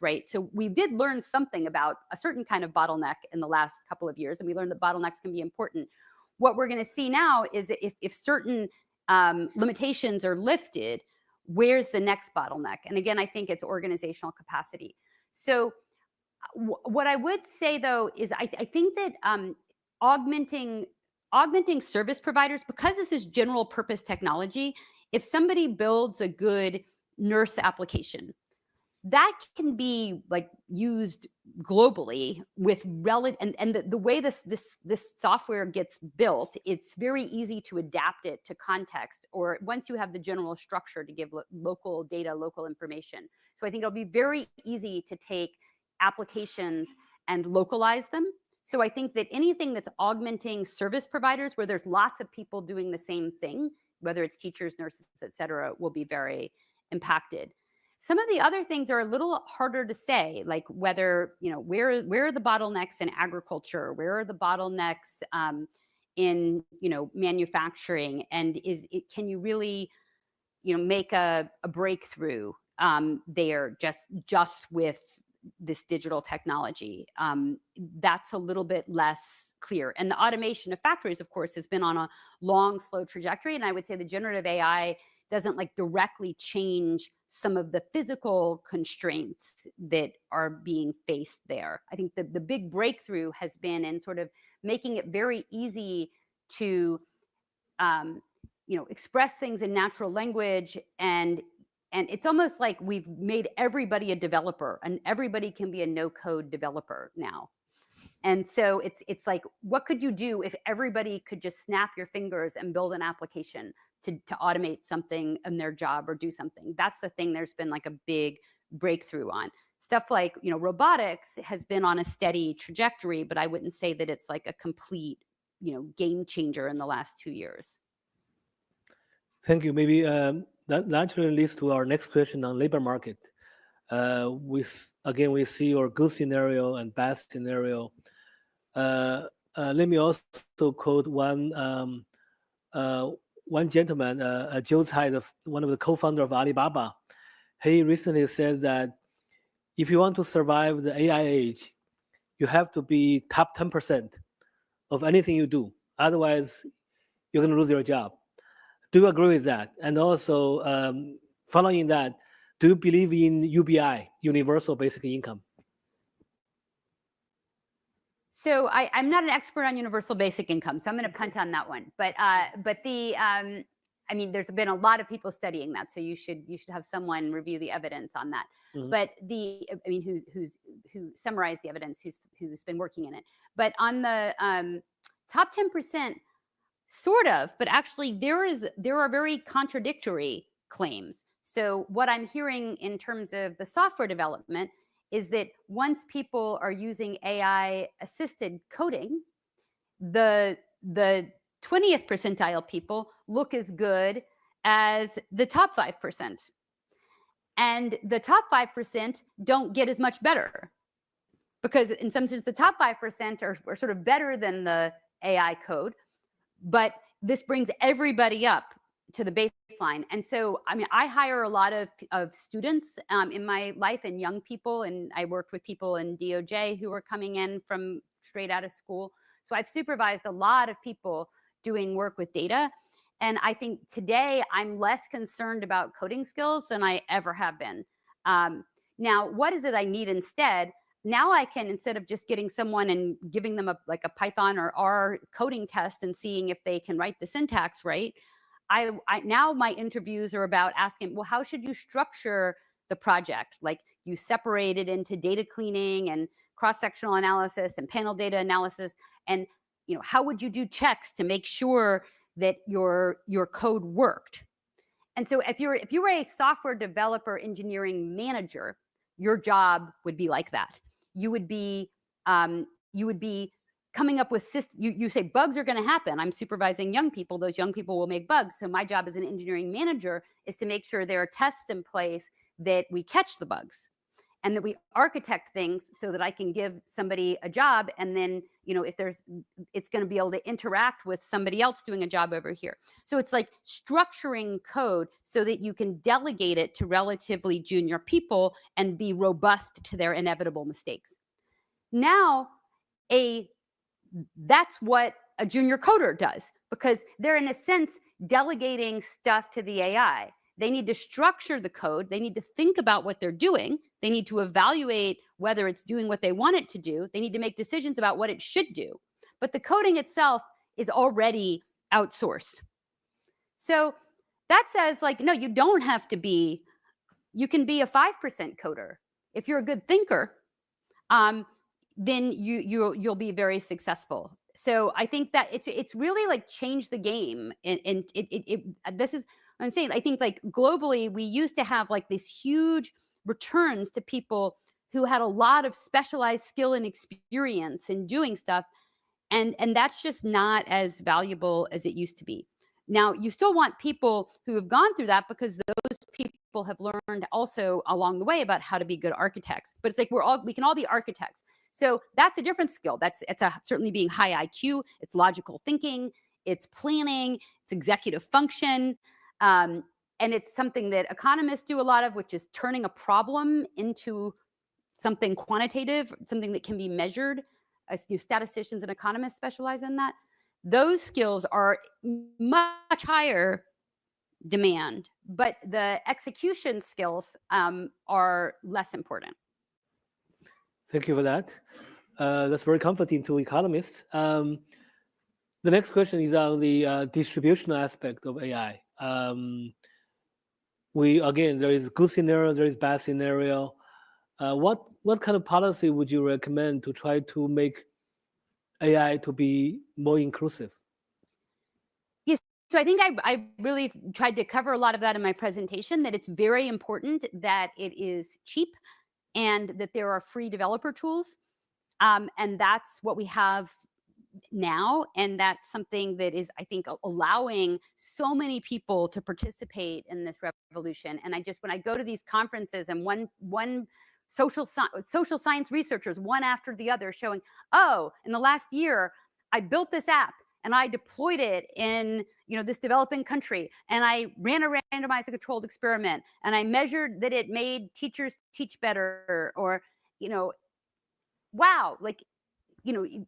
right? So we did learn something about a certain kind of bottleneck in the last couple of years, and we learned that bottlenecks can be important. What we're going to see now is that if certain limitations are lifted, where's the next bottleneck? And again, I think it's organizational capacity. So what I would say, though, is I think that augmenting augmenting service providers, because this is general purpose technology, if somebody builds a good nurse application, that can be like used globally with and the way this software gets built, it's very easy to adapt it to context, or once you have the general structure to give local data, local information. So I think it'll be very easy to take applications and localize them. So I think that anything that's augmenting service providers where there's lots of people doing the same thing, whether it's teachers, nurses, et cetera, will be very impacted. Some of the other things are a little harder to say, like whether, where are the bottlenecks in agriculture? Where are the bottlenecks in, manufacturing? And can you really, make a breakthrough there just with this digital technology? That's a little bit less clear. And the automation of factories, of course, has been on a long, slow trajectory. And I would say the generative AI doesn't directly change some of the physical constraints that are being faced there. I think the big breakthrough has been in sort of making it very easy to, express things in natural language, and it's almost like we've made everybody a developer, and everybody can be a no-code developer now. And so it's like, what could you do if everybody could just snap your fingers and build an application to automate something in their job or do something? That's the thing there's been like a big breakthrough on. Stuff like, robotics has been on a steady trajectory, but I wouldn't say that it's like a complete, game changer in the last 2 years. Thank you. Maybe that naturally leads to our next question on labor market. We see your good scenario and bad scenario. Let me also quote one gentleman, Joe Tsai, one of the co-founders of Alibaba. He recently said that if you want to survive the AI age, you have to be top 10% of anything you do. Otherwise, you're going to lose your job. Do you agree with that? And also, following that, do you believe in UBI, universal basic income? So I'm not an expert on universal basic income, so I'm going to punt on that one. But there's been a lot of people studying that, so you should have someone review the evidence on that. Mm-hmm. But who summarized the evidence, who's been working in it. But on the top 10%, sort of, but actually there are very contradictory claims. So what I'm hearing in terms of the software development is that once people are using AI assisted coding, the 20th percentile people look as good as the top 5%. And the top 5% don't get as much better, because in some sense the top 5% are sort of better than the AI code, but this brings everybody up to the baseline. And so, I hire a lot of students in my life, and young people, and I worked with people in DOJ who were coming in from straight out of school. So I've supervised a lot of people doing work with data. And I think today I'm less concerned about coding skills than I ever have been. Now, what is it I need instead? Now I can, instead of just getting someone and giving them a Python or R coding test and seeing if they can write the syntax right, now my interviews are about asking, well, how should you structure the project? Like, you separate it into data cleaning and cross-sectional analysis and panel data analysis, and how would you do checks to make sure that your code worked? And so if you were a software developer engineering manager, your job would be like that. You would be coming up with you say bugs are going to happen. I'm supervising young people. Those young people will make bugs. So my job as an engineering manager is to make sure there are tests in place that we catch the bugs, and that we architect things so that I can give somebody a job, and then it's going to be able to interact with somebody else doing a job over here. So it's like structuring code so that you can delegate it to relatively junior people and be robust to their inevitable mistakes. Now, that's what a junior coder does, because they're in a sense delegating stuff to the AI. They need to structure the code. They need to think about what they're doing. They need to evaluate whether it's doing what they want it to do. They need to make decisions about what it should do. But the coding itself is already outsourced. So that says, like, no, you don't have to be, you can be a 5% coder. If you're a good thinker, then you'll be very successful. So I think that it's really like changed the game. And this is, I'm saying, I think like globally, we used to have like these huge returns to people who had a lot of specialized skill and experience in doing stuff. And that's just not as valuable as it used to be. Now, you still want people who have gone through that, because those people have learned also along the way about how to be good architects. But it's like we can all be architects. So that's a different skill. It's certainly being high IQ. It's logical thinking. It's planning. It's executive function. And it's something that economists do a lot of, which is turning a problem into something quantitative, something that can be measured. Statisticians and economists specialize in that. Those skills are much higher demand, but the execution skills are less important. Thank you for that. That's very comforting to economists. The next question is on the distributional aspect of AI. Again, there is good scenario, there is bad scenario. What kind of policy would you recommend to try to make AI to be more inclusive? Yes, so I think I really tried to cover a lot of that in my presentation, that it's very important that it is cheap and that there are free developer tools. And that's what we have now. And that's something that is, I think, allowing so many people to participate in this revolution. And when I go to these conferences and one social science researchers, one after the other, showing, oh, in the last year, I built this app and I deployed it in this developing country, and I ran a randomized controlled experiment, and I measured that it made teachers teach better, or wow, like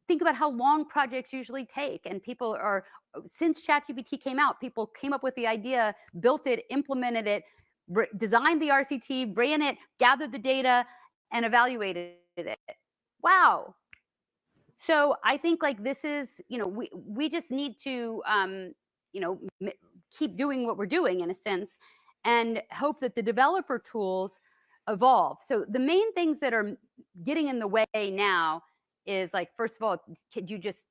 think about how long projects usually take. And people since ChatGPT came out, people came up with the idea, built it, implemented it, designed the RCT, ran it, gathered the data, and evaluated it. Wow. So I think like this is, we just need to, keep doing what we're doing in a sense, and hope that the developer tools evolve. So the main things that are getting in the way now is, like, first of all, could you just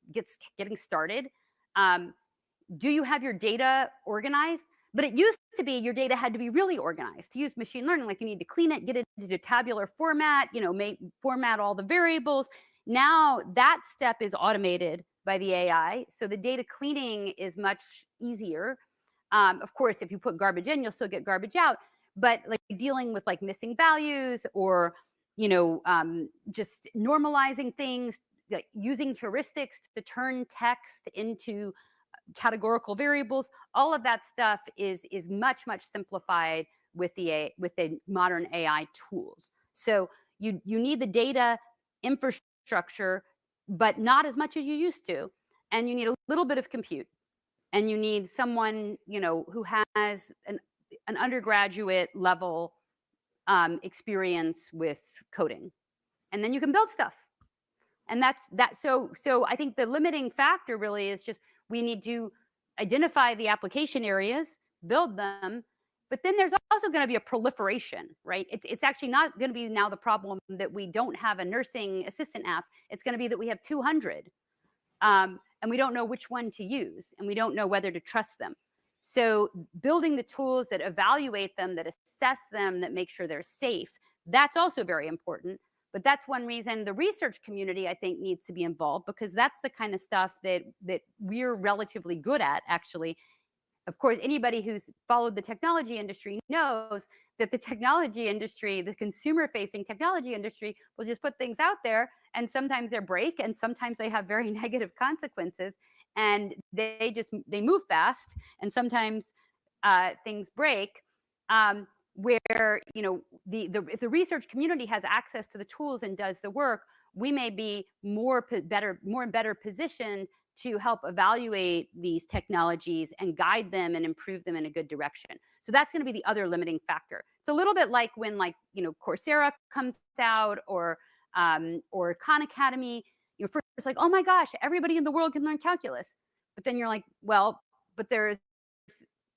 getting started? Do you have your data organized? But it used to be your data had to be really organized. To use machine learning, like, you need to clean it, get it into a tabular format, format all the variables. Now that step is automated by the AI. So the data cleaning is much easier. Of course, if you put garbage in, you'll still get garbage out. But like dealing with like missing values, or just normalizing things, like using heuristics to turn text into categorical variables, all of that stuff is much simplified with the modern AI tools. So you need the data infrastructure, but not as much as you used to, and you need a little bit of compute, and you need someone who has an undergraduate level experience with coding, and then you can build stuff. And that's that. So I think the limiting factor really is just, we need to identify the application areas, build them, but then there's also going to be a proliferation, right? It's actually not going to be now the problem that we don't have a nursing assistant app. It's going to be that we have 200, and we don't know which one to use, and we don't know whether to trust them. So building the tools that evaluate them, that assess them, that make sure they're safe, that's also very important. But that's one reason the research community, I think, needs to be involved, because that's the kind of stuff that we're relatively good at, actually. Of course, anybody who's followed the technology industry knows that the technology industry, the consumer-facing technology industry, will just put things out there, and sometimes they break, and sometimes they have very negative consequences, and they move fast, and sometimes things break. Where if the research community has access to the tools and does the work, we may be more and better positioned to help evaluate these technologies and guide them and improve them in a good direction. So that's going to be the other limiting factor. It's a little bit like when Coursera comes out, or Khan Academy. First it's like, oh my gosh, everybody in the world can learn calculus. But then you're like, well, but there's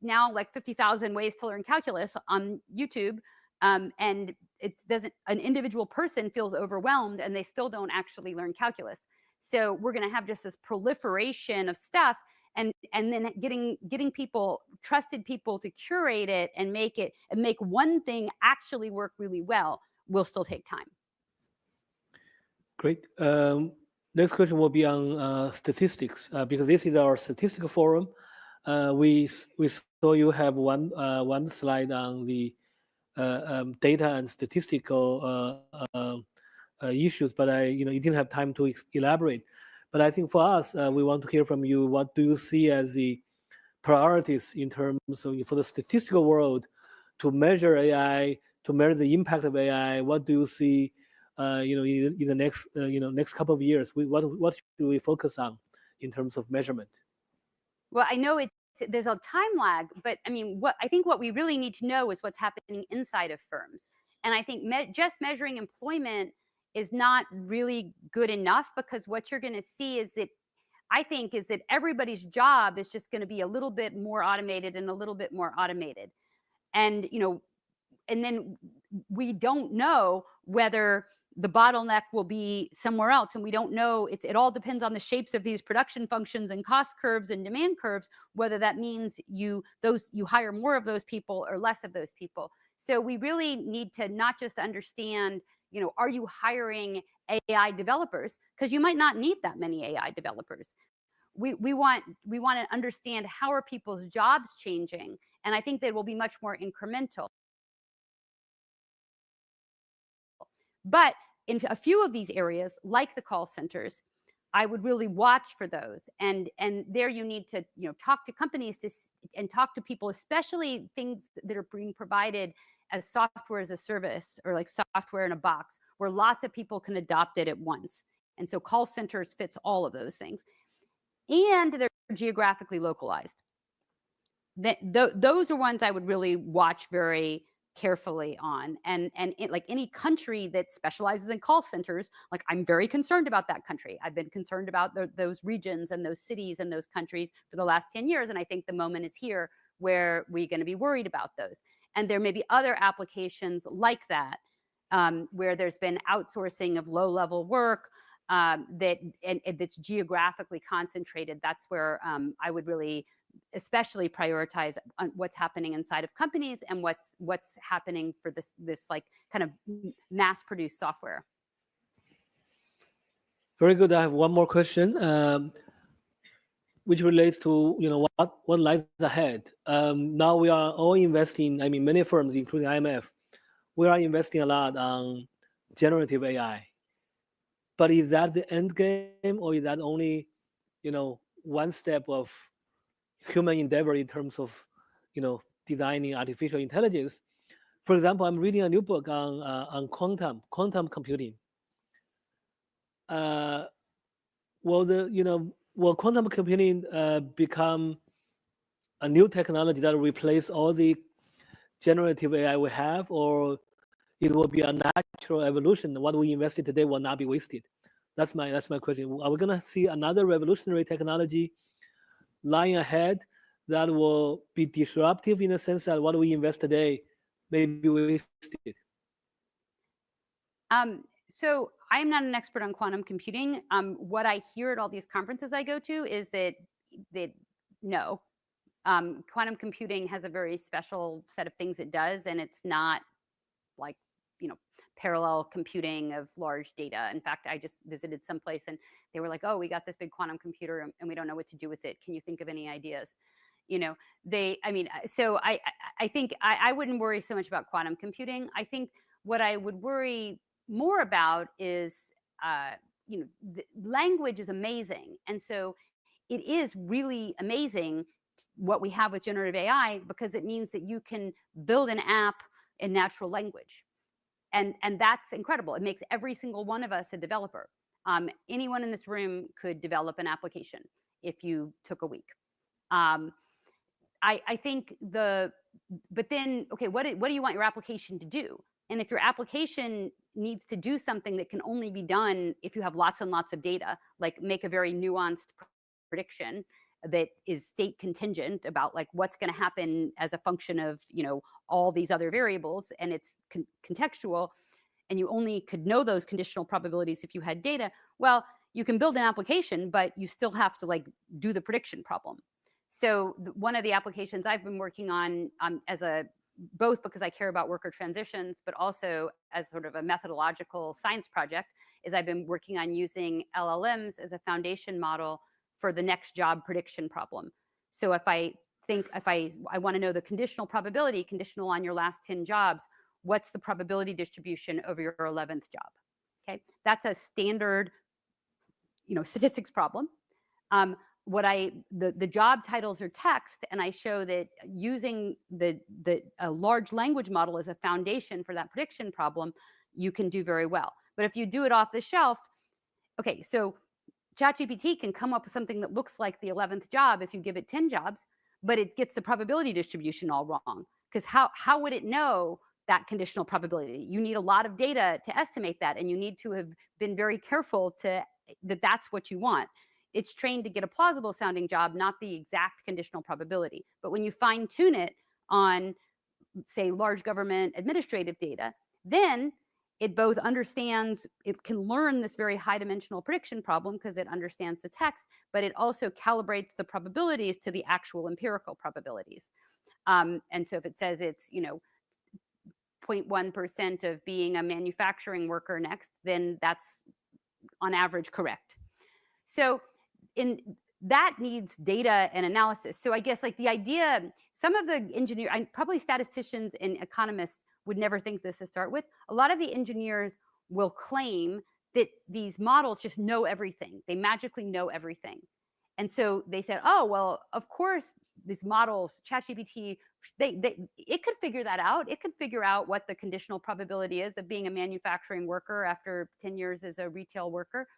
now like 50,000 ways to learn calculus on YouTube. And it doesn't, an individual person feels overwhelmed and they still don't actually learn calculus. So we're going to have just this proliferation of stuff, and then getting people, trusted people, to curate it and make one thing actually work really well will still take time. Great. Next question will be on statistics, because this is our statistical forum. We saw you have one slide on the data and statistical issues, but you didn't have time to elaborate. But I think for us, we want to hear from you. What do you see as the priorities in terms of, for the statistical world, to measure AI, to measure the impact of AI? What do you see, in the next couple of years? What should we focus on in terms of measurement? Well, I know there's a time lag, but I mean, what we really need to know is what's happening inside of firms. And I think just measuring employment is not really good enough, because what you're going to see is that everybody's job is just going to be a little bit more automated and a little bit more automated. And, and then we don't know whether the bottleneck will be somewhere else. And we don't know, it all depends on the shapes of these production functions and cost curves and demand curves, whether that means you hire more of those people or less of those people. So we really need to not just understand, are you hiring AI developers? Because you might not need that many AI developers. We want to understand, how are people's jobs changing? And I think that will be much more incremental. But in a few of these areas, like the call centers, I would really watch for those. And there you need to talk to companies and talk to people, especially things that are being provided as software as a service, or like software in a box, where lots of people can adopt it at once. And so call centers fits all of those things. And they're geographically localized. Those are ones I would really watch very carefully on. And like any country that specializes in call centers, like, I'm very concerned about that country. I've been concerned about those regions and those cities and those countries for the last 10 years. And I think the moment is here where we're going to be worried about those. And there may be other applications like that, where there's been outsourcing of low-level work, that's geographically concentrated. That's where I would really especially prioritize on what's happening inside of companies and what's happening for this like kind of mass-produced software. Very good. I have one more question, which relates to what lies ahead. Now we are all investing. I mean, many firms, including IMF, we are investing a lot on generative AI. But is that the end game, or is that only, one step of human endeavor in terms of, designing artificial intelligence? For example, I'm reading a new book on quantum computing. Will quantum computing become a new technology that will replace all the generative AI we have, or it will be a natural evolution? What we invested today will not be wasted. That's my question. Are we going to see another revolutionary technology lying ahead that will be disruptive, in the sense that what we invest today may be wasted? So I am not an expert on quantum computing. What I hear at all these conferences I go to is that no, quantum computing has a very special set of things it does, and it's not like parallel computing of large data. In fact, I just visited someplace and they were like, "Oh, we got this big quantum computer and we don't know what to do with it. Can you think of any ideas?" So I think I wouldn't worry so much about quantum computing. I think what I would worry more about is, the language is amazing. And so it is really amazing what we have with generative AI, because it means that you can build an app in natural language. And that's incredible. It makes every single one of us a developer. Anyone in this room could develop an application if you took a week. I think but then, okay, what do you want your application to do? And if your application needs to do something that can only be done if you have lots and lots of data, like make a very nuanced prediction, that is state contingent about like what's going to happen as a function of, all these other variables, and it's contextual, and you only could know those conditional probabilities if you had data, well, you can build an application, but you still have to like do the prediction problem. So one of the applications I've been working on both because I care about worker transitions, but also as sort of a methodological science project, is I've been working on using LLMs as a foundation model for the next job prediction problem. So if I want to know the conditional probability, conditional on your last 10 jobs, what's the probability distribution over your 11th job? Okay, that's a standard, statistics problem. The job titles are text, and I show that using a large language model as a foundation for that prediction problem, you can do very well. But if you do it off the shelf, okay, so ChatGPT can come up with something that looks like the 11th job if you give it 10 jobs, but it gets the probability distribution all wrong. Because how would it know that conditional probability? You need a lot of data to estimate that, and you need to have been very careful that that's what you want. It's trained to get a plausible sounding job, not the exact conditional probability. But when you fine tune it on, say, large government administrative data, then it both understands, it can learn this very high dimensional prediction problem because it understands the text, but it also calibrates the probabilities to the actual empirical probabilities. And so if it says it's, 0.1% of being a manufacturing worker next, then that's on average correct. So that needs data and analysis. So I guess like the idea, some of the probably statisticians and economists would never think this to start with. A lot of the engineers will claim that these models just know everything. They magically know everything. And so they said, oh, well, of course, these models, ChatGPT, it could figure that out. It could figure out what the conditional probability is of being a manufacturing worker after 10 years as a retail worker.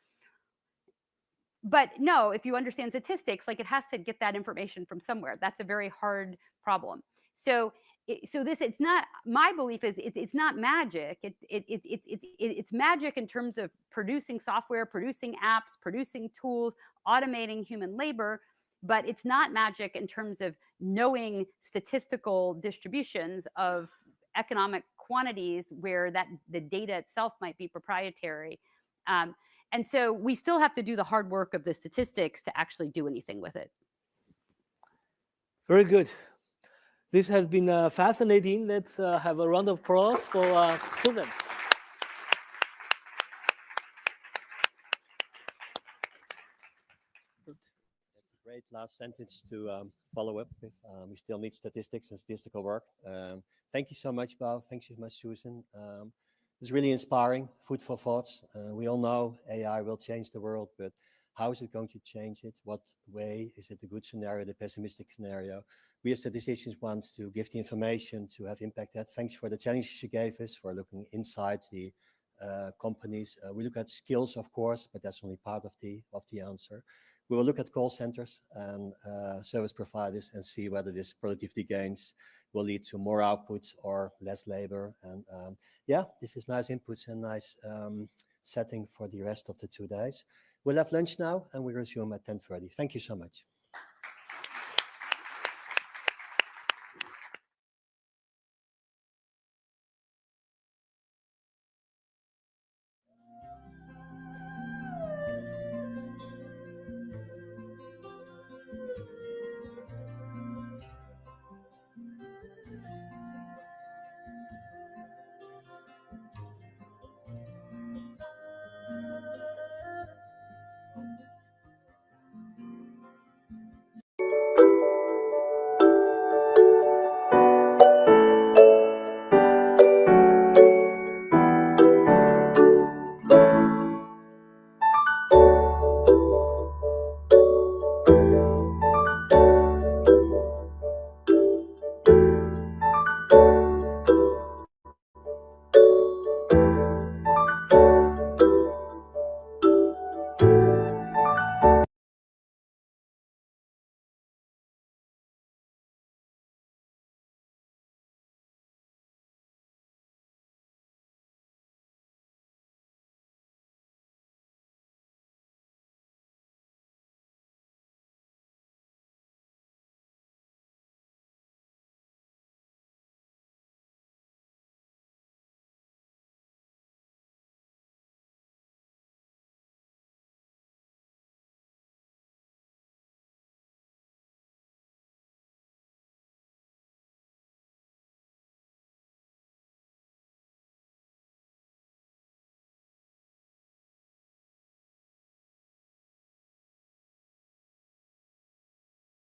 But no, if you understand statistics, like it has to get that information from somewhere. That's a very hard problem. So it's not, my belief is it's not magic. It's magic in terms of producing software, producing apps, producing tools, automating human labor, but it's not magic in terms of knowing statistical distributions of economic quantities where the data itself might be proprietary. And so we still have to do the hard work of the statistics to actually do anything with it. Very good. This has been fascinating. Let's have a round of applause for Susan. That's a great last sentence to follow up with. We still need statistics and statistical work. Thank you so much, Bao. Thank you so much, Susan. It's really inspiring, food for thoughts. We all know AI will change the world, but how is it going to change it? What way? Is it the good scenario, the pessimistic scenario? We as statisticians want to give the information to have impact that. Thanks for the challenges you gave us, for looking inside the companies. We look at skills, of course, but that's only part of the answer. We will look at call centers and service providers and see whether this productivity gains will lead to more outputs or less labor. And yeah, this is nice inputs and nice setting for the rest of the 2 days. We'll have lunch now and we resume at 10:30. Thank you so much.